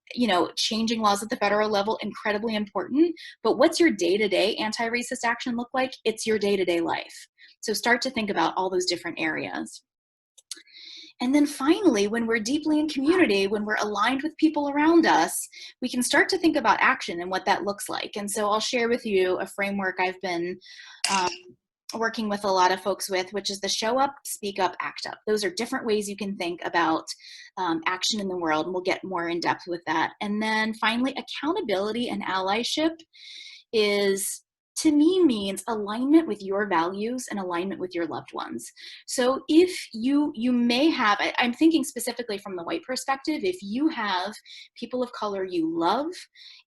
changing laws at the federal level, incredibly important, but what's your day-to-day anti-racist action look like? It's your day-to-day life. So start to think about all those different areas. And then finally, when we're deeply in community, when we're aligned with people around us, we can start to think about action and what that looks like. And so I'll share with you a framework I've been working with a lot of folks with, which is the show up, speak up, act up. Those are different ways you can think about action in the world, and we'll get more in depth with that. And then finally, accountability and allyship to me means alignment with your values and alignment with your loved ones. So if you may have, I'm thinking specifically from the white perspective, if you have people of color you love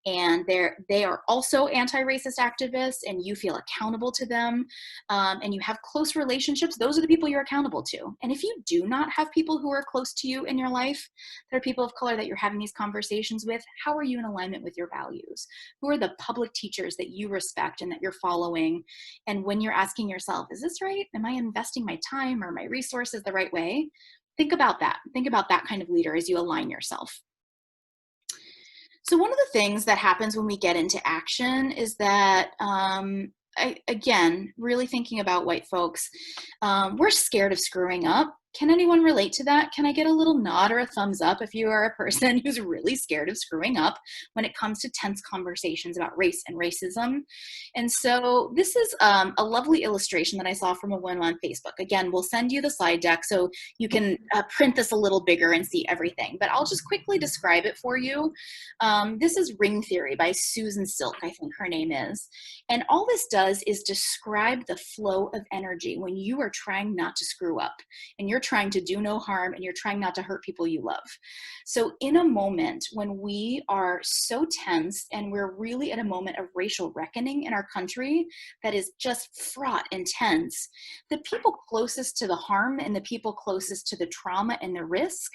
and they are also anti-racist activists and you feel accountable to them, and you have close relationships, those are the people you're accountable to. And if you do not have people who are close to you in your life, that are people of color that you're having these conversations with, how are you in alignment with your values? Who are the public teachers that you respect and that you're following? And when you're asking yourself, is this right? Am I investing my time or my resources the right way? Think about that. Think about that kind of leader as you align yourself. So one of the things that happens when we get into action is that, again, really thinking about white folks, we're scared of screwing up. Can anyone relate to that? Can I get a little nod or a thumbs up if you are a person who's really scared of screwing up when it comes to tense conversations about race and racism? And so this is a lovely illustration that I saw from a woman on Facebook. Again, we'll send you the slide deck so you can print this a little bigger and see everything, but I'll just quickly describe it for you. This is Ring Theory by Susan Silk, I think her name is. And all this does is describe the flow of energy when you are trying not to screw up and you're trying to do no harm and you're trying not to hurt people you love. So in a moment when we are so tense and we're really at a moment of racial reckoning in our country that is just fraught and tense, the people closest to the harm and the people closest to the trauma and the risk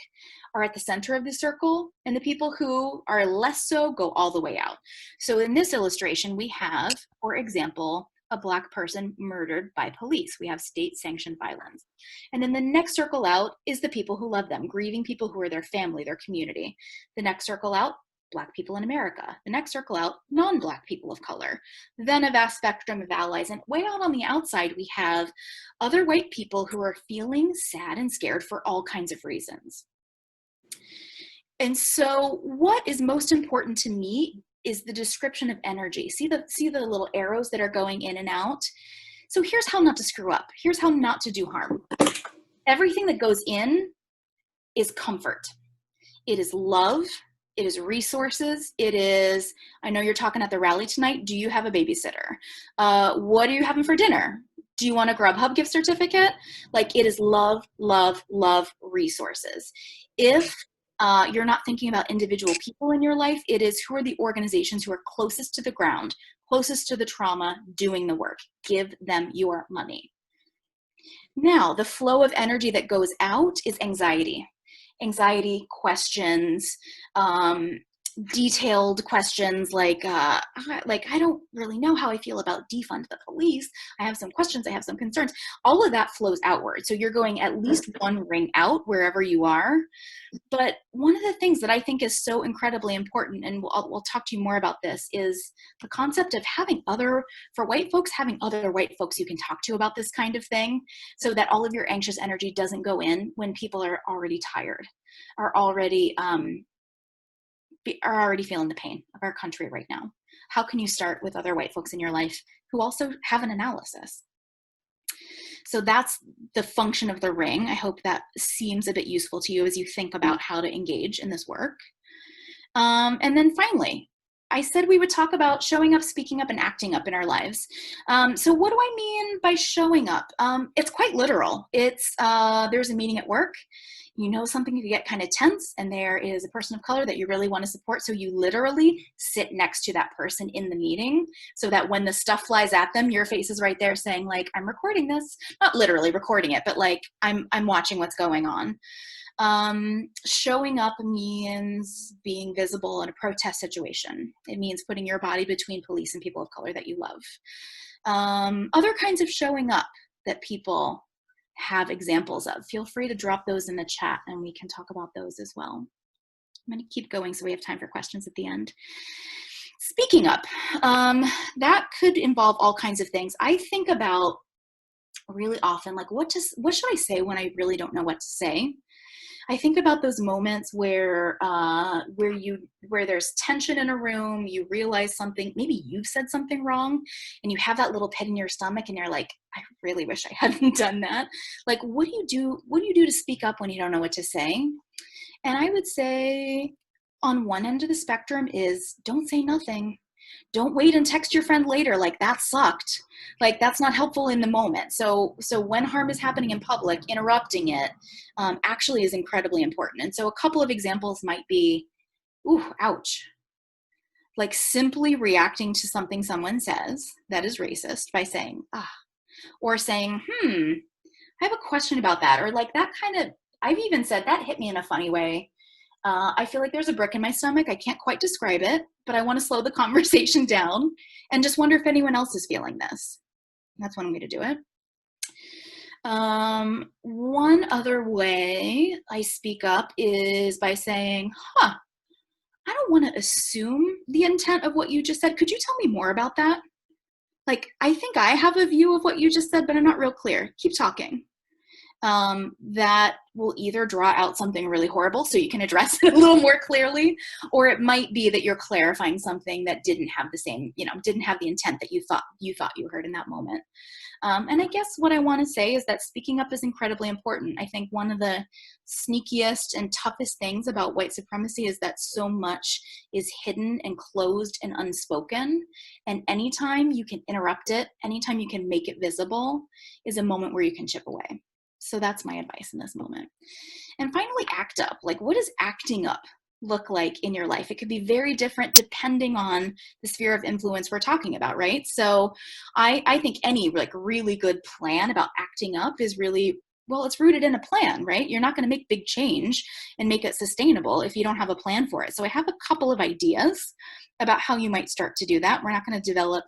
are at the center of the circle, and the people who are less so go all the way out. So in this illustration, we have, for example, a Black person murdered by police. We have state-sanctioned violence. And then the next circle out is the people who love them, grieving people who are their family, their community. The next circle out, Black people in America. The next circle out, non-Black people of color. Then a vast spectrum of allies. And way out on the outside, we have other white people who are feeling sad and scared for all kinds of reasons. And so what is most important to me is the description of energy. See the little arrows that are going in and out? So here's how not to screw up. Here's how not to do harm. Everything that goes in is comfort. It is love. It is resources. It is, I know you're talking at the rally tonight. Do you have a babysitter? What are you having for dinner? Do you want a Grubhub gift certificate? Like, it is love, love, love resources. If you're not thinking about individual people in your life, it is who are the organizations who are closest to the ground, closest to the trauma, doing the work. Give them your money. Now, the flow of energy that goes out is anxiety. Anxiety, questions, detailed questions like I don't really know how I feel about defund the police. I have some questions, I have some concerns. All of that flows outward. So you're going at least one ring out wherever you are. But one of the things that I think is so incredibly important, and we'll talk to you more about this, is the concept of for white folks, having other white folks you can talk to about this kind of thing, so that all of your anxious energy doesn't go in when people are already tired, are already feeling the pain of our country right now. How can you start with other white folks in your life who also have an analysis? So that's the function of the ring. I hope that seems a bit useful to you as you think about how to engage in this work. And then finally, I said we would talk about showing up, speaking up, and acting up in our lives. So what do I mean by showing up? It's quite literal. It's there's a meeting at work. You know something could get kind of tense, and there is a person of color that you really want to support. So you literally sit next to that person in the meeting so that when the stuff flies at them, your face is right there saying like, I'm recording this. Not literally recording it, but like I'm watching what's going on. Showing up means being visible in a protest situation. It means putting your body between police and people of color that you love. Other kinds of showing up that people have examples of, feel free to drop those in the chat and we can talk about those as well. I'm going to keep going so we have time for questions at the end. Speaking up, that could involve all kinds of things. I think about really often, like, what should I say when I really don't know what to say? I think about those moments where there's tension in a room, you realize something, maybe you've said something wrong, and you have that little pit in your stomach, and you're like, I really wish I hadn't done that. Like, what do you do to speak up when you don't know what to say? And I would say on one end of the spectrum is don't say nothing. Don't wait and text your friend later like that sucked. Like that's not helpful in the moment. So when harm is happening in public, interrupting it actually is incredibly important. And so a couple of examples might be, ooh, ouch. Like simply reacting to something someone says that is racist by saying, or saying, I have a question about that. Or like that kind of, I've even said that hit me in a funny way. I feel like there's a brick in my stomach. I can't quite describe it, but I want to slow the conversation down and just wonder if anyone else is feeling this. That's one way to do it. One other way I speak up is by saying, I don't want to assume the intent of what you just said. Could you tell me more about that? Like, I think I have a view of what you just said, but I'm not real clear. Keep talking. That will either draw out something really horrible so you can address it a little more clearly, or it might be that you're clarifying something that didn't have the same, didn't have the intent that you thought you heard in that moment. And I guess what I want to say is that speaking up is incredibly important. I think one of the sneakiest and toughest things about white supremacy is that so much is hidden and closed and unspoken. And anytime you can interrupt it, anytime you can make it visible is a moment where you can chip away. So that's my advice in this moment. And finally, act up. Like, what does acting up look like in your life? It could be very different depending on the sphere of influence we're talking about, right? So I think any like really good plan about acting up is really, well, it's rooted in a plan, right? You're not going to make big change and make it sustainable if you don't have a plan for it. So I have a couple of ideas about how you might start to do that. We're not going to develop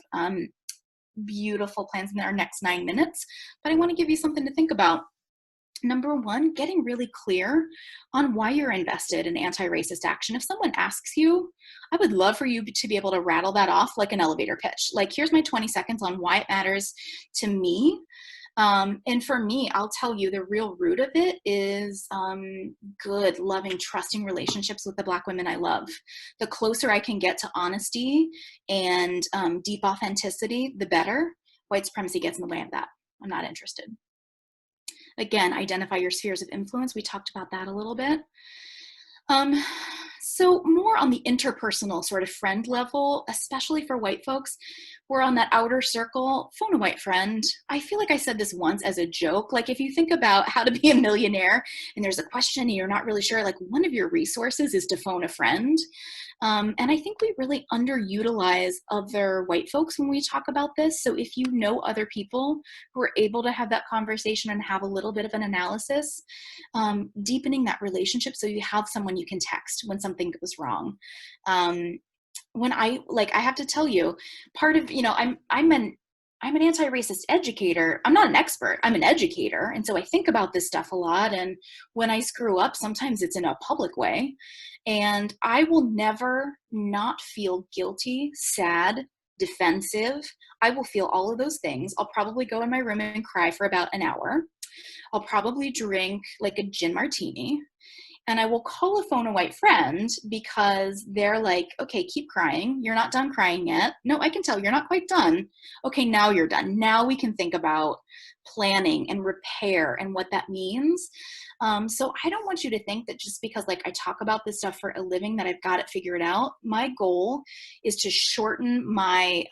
beautiful plans in our next 9 minutes, but I want to give you something to think about. Number one, getting really clear on why you're invested in anti-racist action. If someone asks you, I would love for you to be able to rattle that off like an elevator pitch. Like, here's my 20 seconds on why it matters to me. And for me, I'll tell you the real root of it is good, loving, trusting relationships with the Black women I love. The closer I can get to honesty and deep authenticity, the better. White supremacy gets in the way of that. I'm not interested. Again, identify your spheres of influence. We talked about that a little bit. So more on the interpersonal sort of friend level, especially for white folks, we're on that outer circle, phone a white friend. I feel like I said this once as a joke. Like if you think about how to be a millionaire and there's a question and you're not really sure, like one of your resources is to phone a friend. And I think we really underutilize other white folks when we talk about this. So if you know other people who are able to have that conversation and have a little bit of an analysis, deepening that relationship so you have someone you can text when something goes wrong. When I have to tell you, part of, I'm an anti-racist educator. I'm not an expert, I'm an educator. And so I think about this stuff a lot. And when I screw up, sometimes it's in a public way. And I will never not feel guilty, sad, defensive. I will feel all of those things. I'll probably go in my room and cry for about an hour. I'll probably drink like a gin martini. And I will call a phone a white friend because they're like, okay, keep crying. You're not done crying yet. No, I can tell you're not quite done. Okay, now you're done. Now we can think about planning and repair and what that means. So I don't want you to think that just because like I talk about this stuff for a living that I've got it figured out. My goal is to shorten my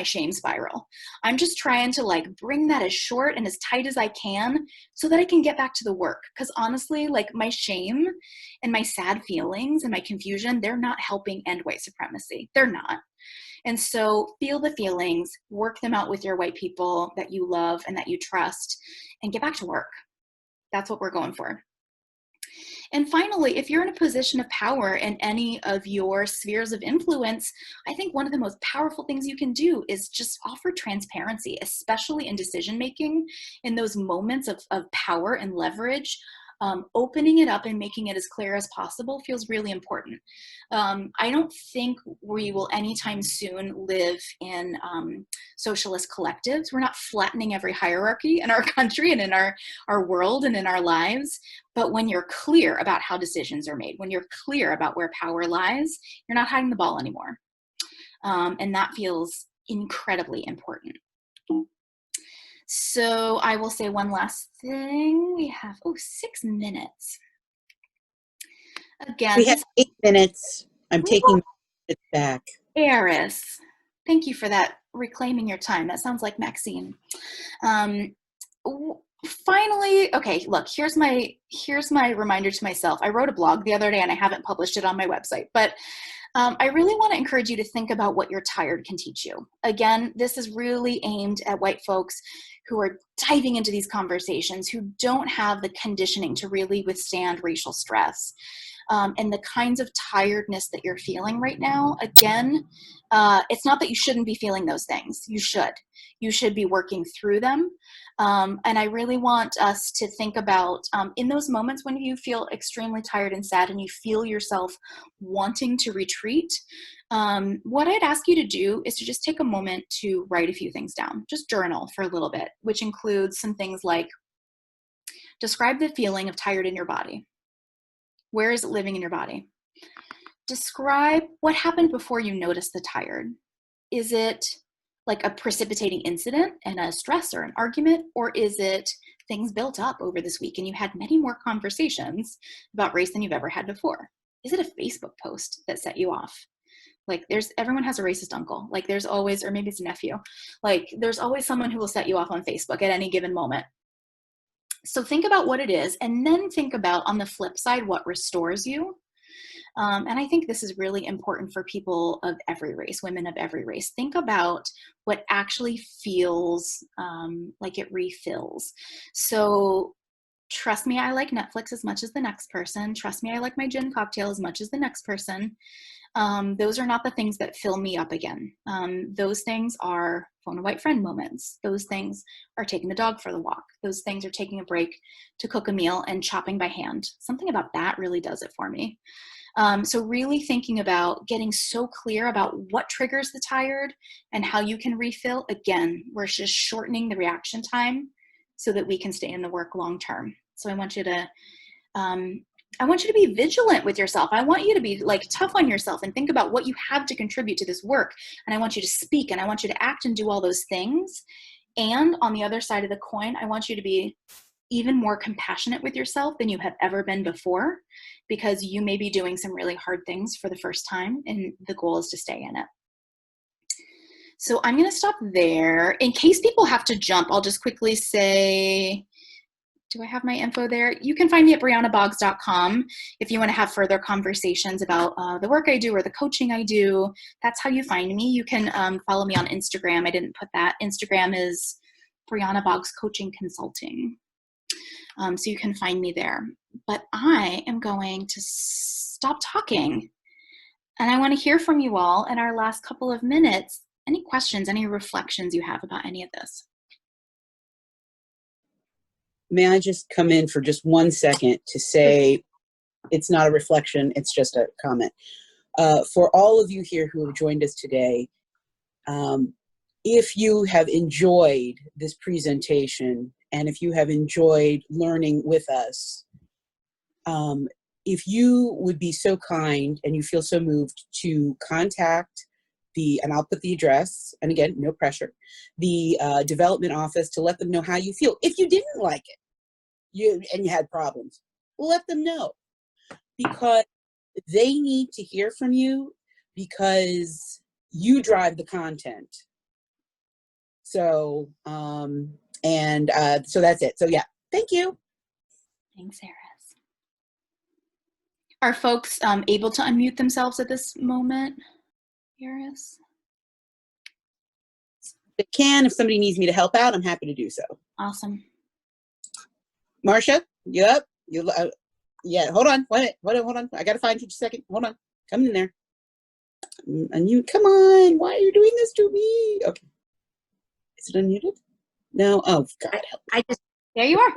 shame spiral. I'm just trying to like bring that as short and as tight as I can so that I can get back to the work. Because honestly, like my shame and my sad feelings and my confusion, they're not helping end white supremacy. They're not. And so feel the feelings, work them out with your white people that you love and that you trust, and get back to work. That's what we're going for. And finally, if you're in a position of power in any of your spheres of influence, I think one of the most powerful things you can do is just offer transparency, especially in decision-making, in those moments of power and leverage. Opening it up and making it as clear as possible feels really important. I don't think we will anytime soon live in socialist collectives. We're not flattening every hierarchy in our country and in our world and in our lives. But when you're clear about how decisions are made, when you're clear about where power lies, you're not hiding the ball anymore. And that feels incredibly important. So I will say one last thing. We have, 6 minutes. Again, we have 8 minutes. I'm taking it back. Eris, thank you for that, reclaiming your time. That sounds like Maxine. Finally, okay, look, here's my reminder to myself. I wrote a blog the other day and I haven't published it on my website, but I really want to encourage you to think about what you're tired can teach you. Again, this is really aimed at white folks who are diving into these conversations, who don't have the conditioning to really withstand racial stress. And the kinds of tiredness that you're feeling right now, again, it's not that you shouldn't be feeling those things. You should. You should be working through them. And I really want us to think about, in those moments when you feel extremely tired and sad and you feel yourself wanting to retreat, what I'd ask you to do is to just take a moment to write a few things down. Just journal for a little bit, which includes some things like describe the feeling of tired in your body. Where is it living in your body? Describe what happened before you noticed the tired. Is it like a precipitating incident and a stress or an argument, or is it things built up over this week and you had many more conversations about race than you've ever had before? Is it a Facebook post that set you off? Like everyone has a racist uncle. Like there's always, or maybe it's a nephew. Like there's always someone who will set you off on Facebook at any given moment. So think about what it is, and then think about, on the flip side, what restores you. And I think this is really important for people of every race, women of every race. Think about what actually feels like it refills. So trust me, I like Netflix as much as the next person. Trust me, I like my gin cocktail as much as the next person. Those are not the things that fill me up again. Those things are phone a white friend moments. Those things are taking the dog for the walk. Those things are taking a break to cook a meal and chopping by hand. Something about that really does it for me. So really thinking about getting so clear about what triggers the tired and how you can refill. Again, we're just shortening the reaction time so that we can stay in the work long term. So I want you to be vigilant with yourself. I want you to be like tough on yourself and think about what you have to contribute to this work. And I want you to speak and I want you to act and do all those things. And on the other side of the coin, I want you to be even more compassionate with yourself than you have ever been before, because you may be doing some really hard things for the first time and the goal is to stay in it. So I'm going to stop there. In case people have to jump, I'll just quickly say, do I have my info there? You can find me at briannaboggs.com if you want to have further conversations about the work I do or the coaching I do. That's how you find me. You can follow me on Instagram. I didn't put that. Instagram is Brianna Boggs Coaching Consulting. So you can find me there. But I am going to stop talking. And I want to hear from you all in our last couple of minutes. Any questions, any reflections you have about any of this? May I just come in for just 1 second to say it's not a reflection, it's just a comment. For all of you here who have joined us today, if you have enjoyed this presentation and if you have enjoyed learning with us, if you would be so kind and you feel so moved to contact and I'll put the address, and again, no pressure, the development office to let them know how you feel. If you didn't like it and you had problems, let them know, because they need to hear from you because you drive the content. So, so that's it. So yeah, thank you. Thanks, Eris. Are folks able to unmute themselves at this moment? Eris? If can, if somebody needs me to help out, I'm happy to do so. Awesome. Marcia, you up? Yeah, hold on. Wait, hold on. I gotta find you just a second. Hold on. Come in there. And you, come on. Why are you doing this to me? Okay. Is it unmuted? No. Oh God. There you are.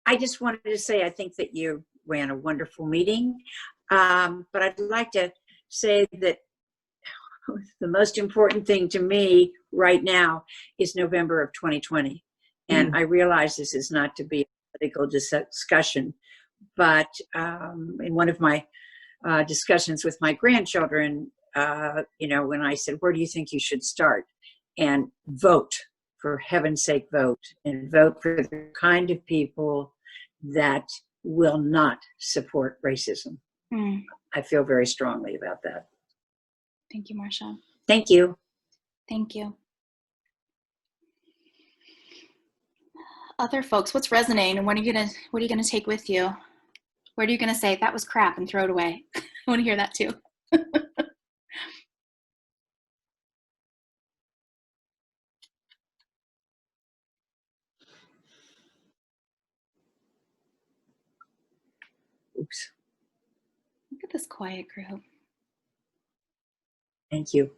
I just wanted to say I think that you ran a wonderful meeting, but I'd like to say that the most important thing to me right now is November of 2020. And I realize this is not to be a political discussion, but in one of my discussions with my grandchildren, when I said, where do you think you should start? And vote, for heaven's sake, vote, and vote for the kind of people that will not support racism. I feel very strongly about that. Thank you, Marcia. Thank you. Thank you. Other folks, what's resonating, and what are you gonna take with you? What are you gonna say? That was crap, and throw it away. I want to hear that too. Oops. Look at this quiet group. Thank you.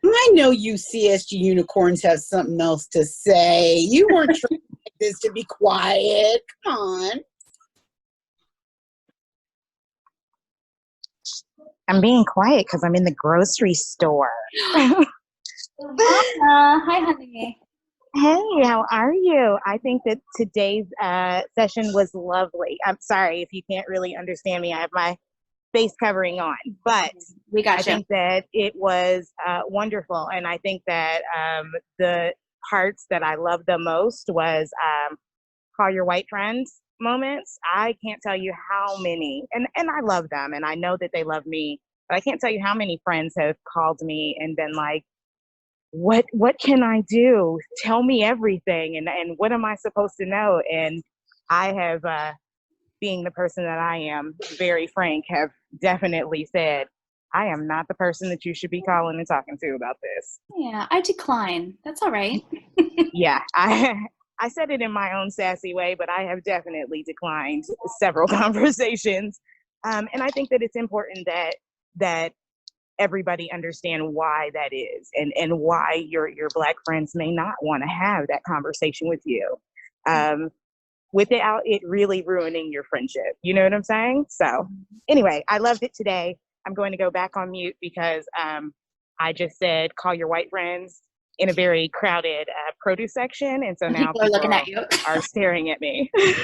I know you CSG unicorns have something else to say. You weren't trying this to be quiet. Come on. I'm being quiet because I'm in the grocery store. Hi, honey. Hey, how are you? I think that today's session was lovely. I'm sorry if you can't really understand me. I have my face covering on, but we got I think that it was wonderful. And I think that the parts that I loved the most was call your white friends moments. I can't tell you how many, and I love them and I know that they love me, but I can't tell you how many friends have called me and been like, what can I do? Tell me everything. And what am I supposed to know? And I have, being the person that I am, very frank, have definitely said, I am not the person that you should be calling and talking to about this. Yeah, I decline. That's all right. Yeah, I said it in my own sassy way, but I have definitely declined several conversations. And I think that it's important that everybody understand why that is and why your Black friends may not want to have that conversation with you. Without it really ruining your friendship. You know what I'm saying? So anyway, I loved it today. I'm going to go back on mute because I just said, call your white friends in a very crowded produce section. And so now people are looking at you. Are staring at me. That's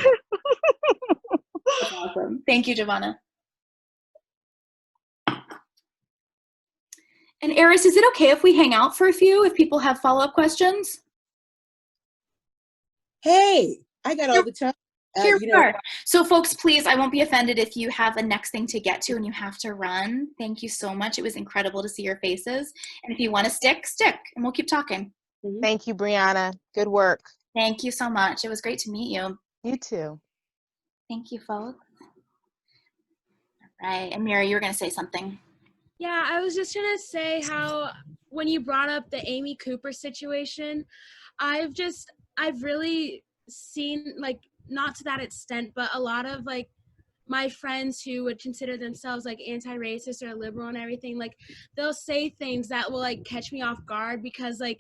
awesome. Thank you, Giovanna. And Eris, is it okay if we hang out for a few if people have follow-up questions? Hey, I got all the time. Here you we know, are. So folks, please, I won't be offended if you have a next thing to get to and you have to run. Thank you so much. It was incredible to see your faces. And if you want to stick, and we'll keep talking. Thank you, Brianna. Good work. Thank you so much. It was great to meet you. You too. Thank you, folks. All right. And Mary, you were going to say something. Yeah, I was just going to say how when you brought up the Amy Cooper situation, I've really seen, like, not to that extent, but a lot of, like, my friends who would consider themselves, like, anti-racist or liberal and everything, like, they'll say things that will, like, catch me off guard because, like,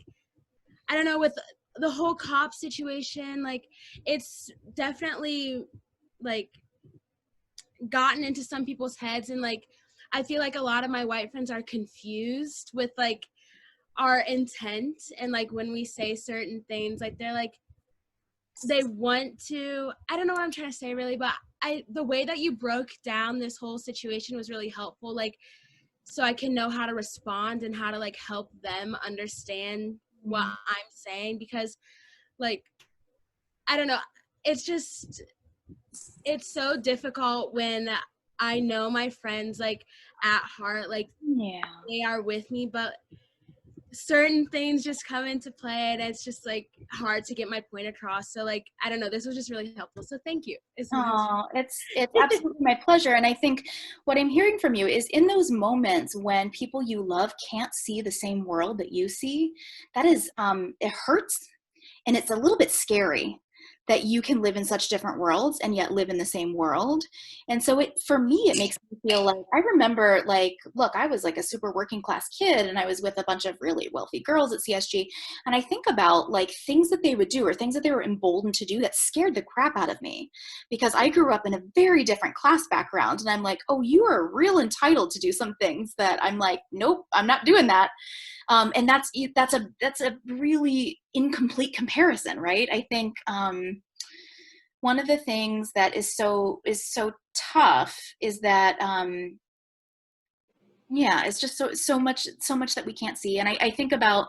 I don't know, with the whole cop situation, like, it's definitely, like, gotten into some people's heads, and, like, I feel like a lot of my white friends are confused with, like, our intent, and, like, when we say certain things, like, they're like, they want to, I don't know what I'm trying to say really, but the way that you broke down this whole situation was really helpful, like, so I can know how to respond and how to, like, help them understand what I'm saying, because, like, I don't know, it's so difficult when I know my friends, like, at heart, like, they are with me, but certain things just come into play, and it's just, like, hard to get my point across. So, like, I don't know, this was just really helpful, so thank you. It's absolutely my pleasure. And I think what I'm hearing from you is in those moments when people you love can't see the same world that you see, that is, it hurts, and it's a little bit scary that you can live in such different worlds and yet live in the same world. And so for me, it makes me feel like, I remember, like, look, I was like a super working class kid, and I was with a bunch of really wealthy girls at CSG. And I think about, like, things that they would do or things that they were emboldened to do that scared the crap out of me, because I grew up in a very different class background. And I'm like, oh, you are real entitled to do some things that I'm like, nope, I'm not doing that. And that's a really incomplete comparison, right? I think one of the things that is so tough is that it's just so much that we can't see. And I think about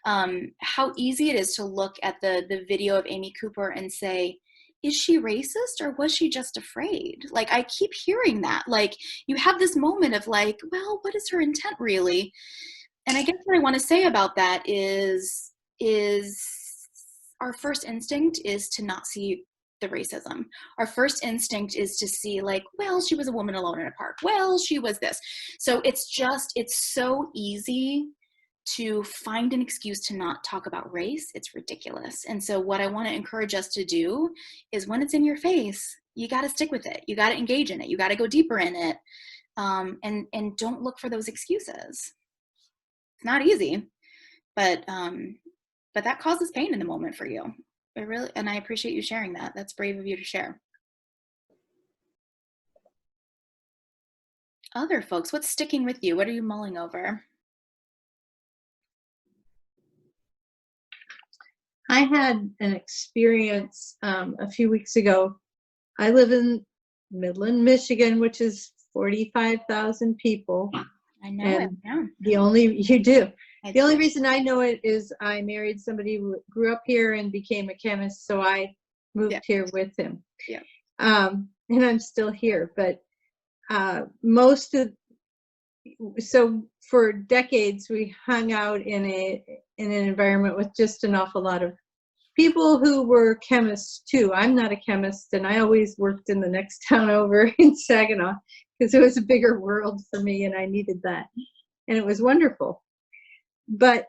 how easy it is to look at the video of Amy Cooper and say, is she racist or was she just afraid? Like, I keep hearing that. Like, you have this moment of, like, well, what is her intent really? And I guess what I want to say about that is our first instinct is to not see the racism. Our first instinct is to see, like, well, she was a woman alone in a park. Well, she was this. So it's so easy to find an excuse to not talk about race. It's ridiculous. And so what I want to encourage us to do is, when it's in your face, you got to stick with it. You got to engage in it. You got to go deeper in it. And don't look for those excuses. It's not easy, but that causes pain in the moment for you. It really, and I appreciate you sharing that. That's brave of you to share. Other folks, what's sticking with you? What are you mulling over? I had an experience a few weeks ago. I live in Midland, Michigan, which is 45,000 people. I know it. Yeah. The only reason I know it is I married somebody who grew up here and became a chemist, so I moved here with him. Yeah. And I'm still here, but so for decades we hung out in an environment with just an awful lot of people who were chemists too. I'm not a chemist, and I always worked in the next town over in Saginaw, because it was a bigger world for me and I needed that. And it was wonderful. But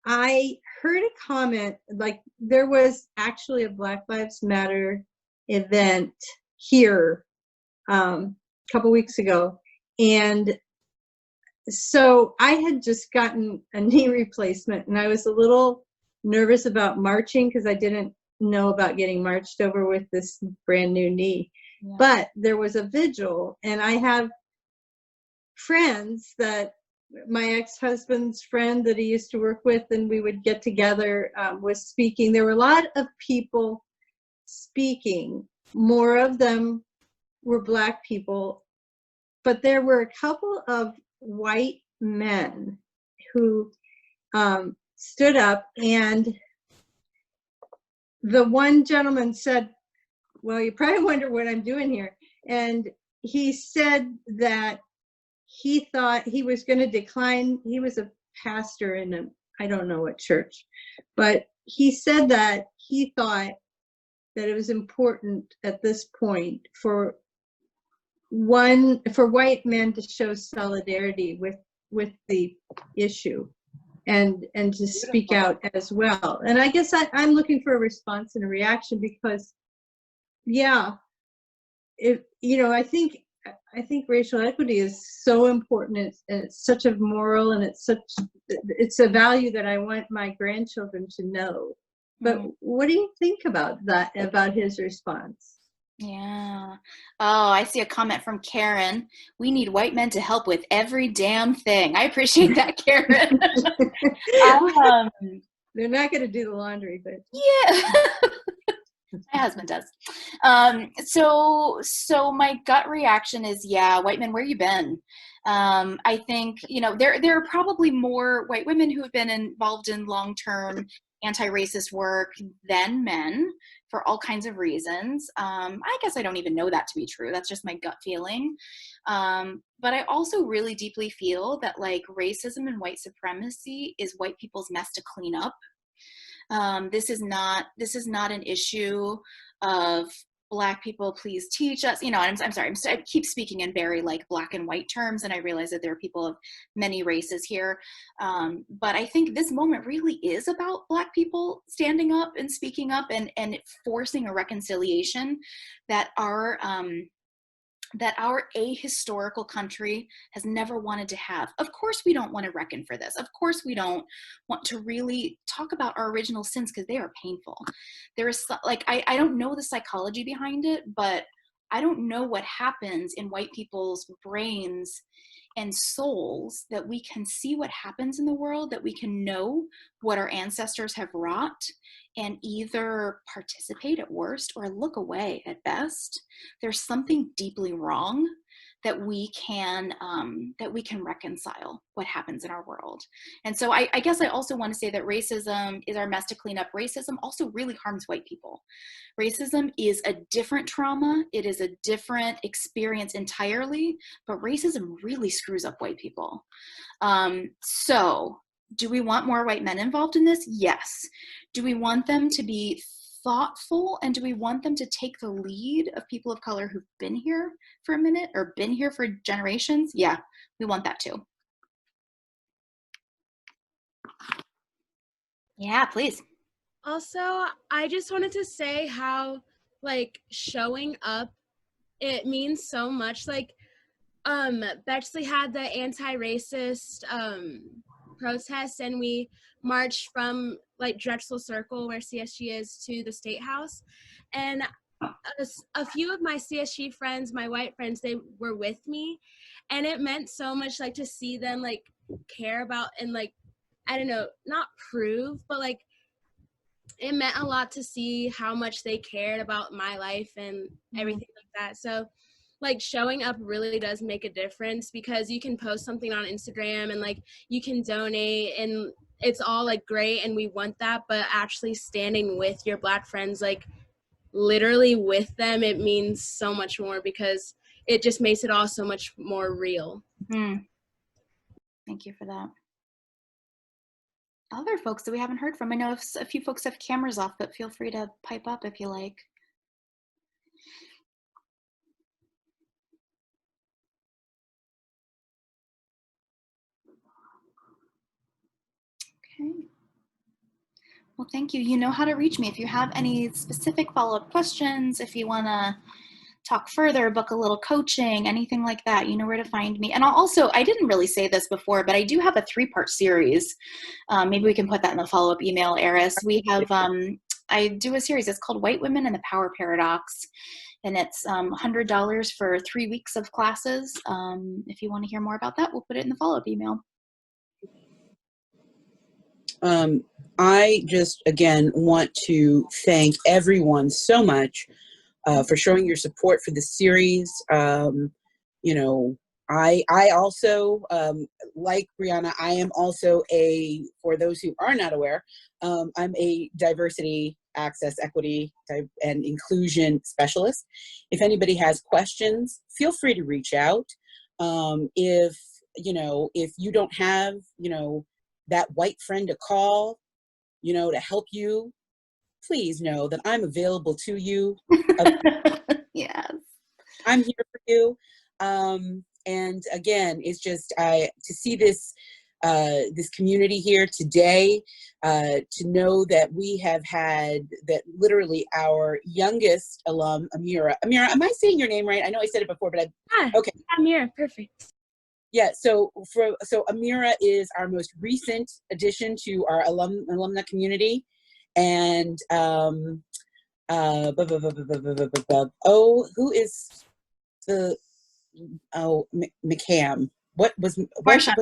I heard a comment, like, there was actually a Black Lives Matter event here a couple weeks ago. And so I had just gotten a knee replacement, and I was a little nervous about marching because I didn't know about getting marched over with this brand new knee. Yeah. But there was a vigil, and I have friends that my ex-husband's friend that he used to work with, and we would get together, was speaking. There were a lot of people speaking. More of them were Black people, but there were a couple of white men who stood up, and the one gentleman said, well, you probably wonder what I'm doing here. And he said that he thought he was going to decline. He was a pastor in a, I don't know what church, but he said that he thought that it was important at this point for white men to show solidarity with the issue and to speak out as well. And I guess I'm looking for a response and a reaction because, yeah, I think racial equity is so important, and it's such a moral, and it's a value that I want my grandchildren to know. But what do you think about that, about his response? Yeah. Oh, I see a comment from Karen. We need white men to help with every damn thing. I appreciate that, Karen. They're not going to do the laundry, but yeah. My husband does. So my gut reaction is, yeah, white men, where you been? I think, there are probably more white women who have been involved in long-term anti-racist work than men for all kinds of reasons. I guess I don't even know that to be true. That's just my gut feeling. But I also really deeply feel that like racism and white supremacy is white people's mess to clean up. This is not an issue of Black people, please teach us, I'm sorry, I keep speaking in very like black and white terms, and I realize that there are people of many races here. But I think this moment really is about Black people standing up and speaking up and forcing a reconciliation that our ahistorical country has never wanted to have. Of course, we don't want to reckon for this. Of course, we don't want to really talk about our original sins because they are painful. There is I don't know the psychology behind it, but I don't know what happens in white people's brains and souls that we can see what happens in the world, that we can know what our ancestors have wrought and either participate at worst or look away at best. There's something deeply wrong that we can reconcile what happens in our world. And so I guess I also want to say that racism is our mess to clean up. Racism also really harms white people. Racism is a different trauma. It is a different experience entirely, but racism really screws up white people. So do we want more white men involved in this? Yes. Do we want them to be thoughtful, and do we want them to take the lead of people of color who've been here for a minute or been here for generations? Yeah, we want that too. Yeah, please. Also, I just wanted to say how like showing up, it means so much. Like Bexley had the anti-racist protest, and we marched from like Drexel Circle, where CSG is, to the State House. And a few of my CSG friends, my white friends, they were with me. And it meant so much, like, to see them, like, care about and, like, I don't know, not prove, but, like, it meant a lot to see how much they cared about my life and everything like that. So, like, showing up really does make a difference, because you can post something on Instagram and, like, you can donate and it's all, like, great and we want that, but actually standing with your Black friends, like, literally with them, it means so much more, because it just makes it all so much more real. Thank you for that. Other folks that we haven't heard from, I know a few folks have cameras off, but feel free to pipe up if you like. Okay. Well, thank you. You know how to reach me if you have any specific follow-up questions, if you want to talk further, book a little coaching, anything like that, you know where to find me. And I didn't really say this before, but I do have a 3-part series. Maybe we can put that in the follow-up email, Eris. We have, I do a series, it's called White Women and the Power Paradox. And it's $100 for 3 weeks of classes. If you want to hear more about that, we'll put it in the follow-up email. I just, again, want to thank everyone so much for showing your support for the series. You know, I also, like Brianna, I am also for those who are not aware, I'm a diversity access, equity, and inclusion specialist. If anybody has questions, feel free to reach out. If you don't have, that white friend to call, to help you, please know that I'm available to you. Yes. I'm here for you. And again, it's just to see this this community here today, to know that we have had that literally our youngest alum, Amira. Amira, am I saying your name right? I know I said it before, but okay. Amira, perfect. Yeah, so Amira is our most recent addition to our alumna community, and who is the McCam? Marsha.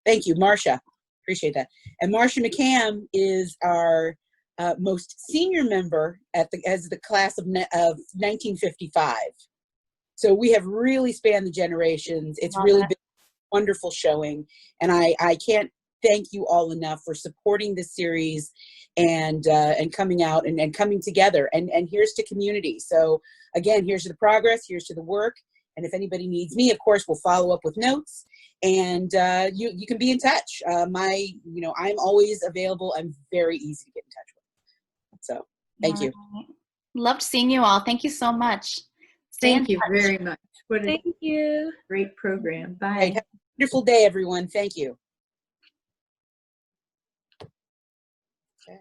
Thank you, Marsha. Appreciate that. And Marsha McCam is our most senior member as the class of 1955. So we have really spanned the generations. It's really been a wonderful showing, and I can't thank you all enough for supporting this series and coming out and coming together. And here's to community. So again, here's to the progress. Here's to the work. And if anybody needs me, of course, we'll follow up with notes. And you can be in touch. I'm always available. I'm very easy to get in touch with. So thank you. Loved seeing you all. Thank you so much. Thank you very much. Thank you. Great program. Bye. Right. Have a wonderful day, everyone. Thank you. Okay.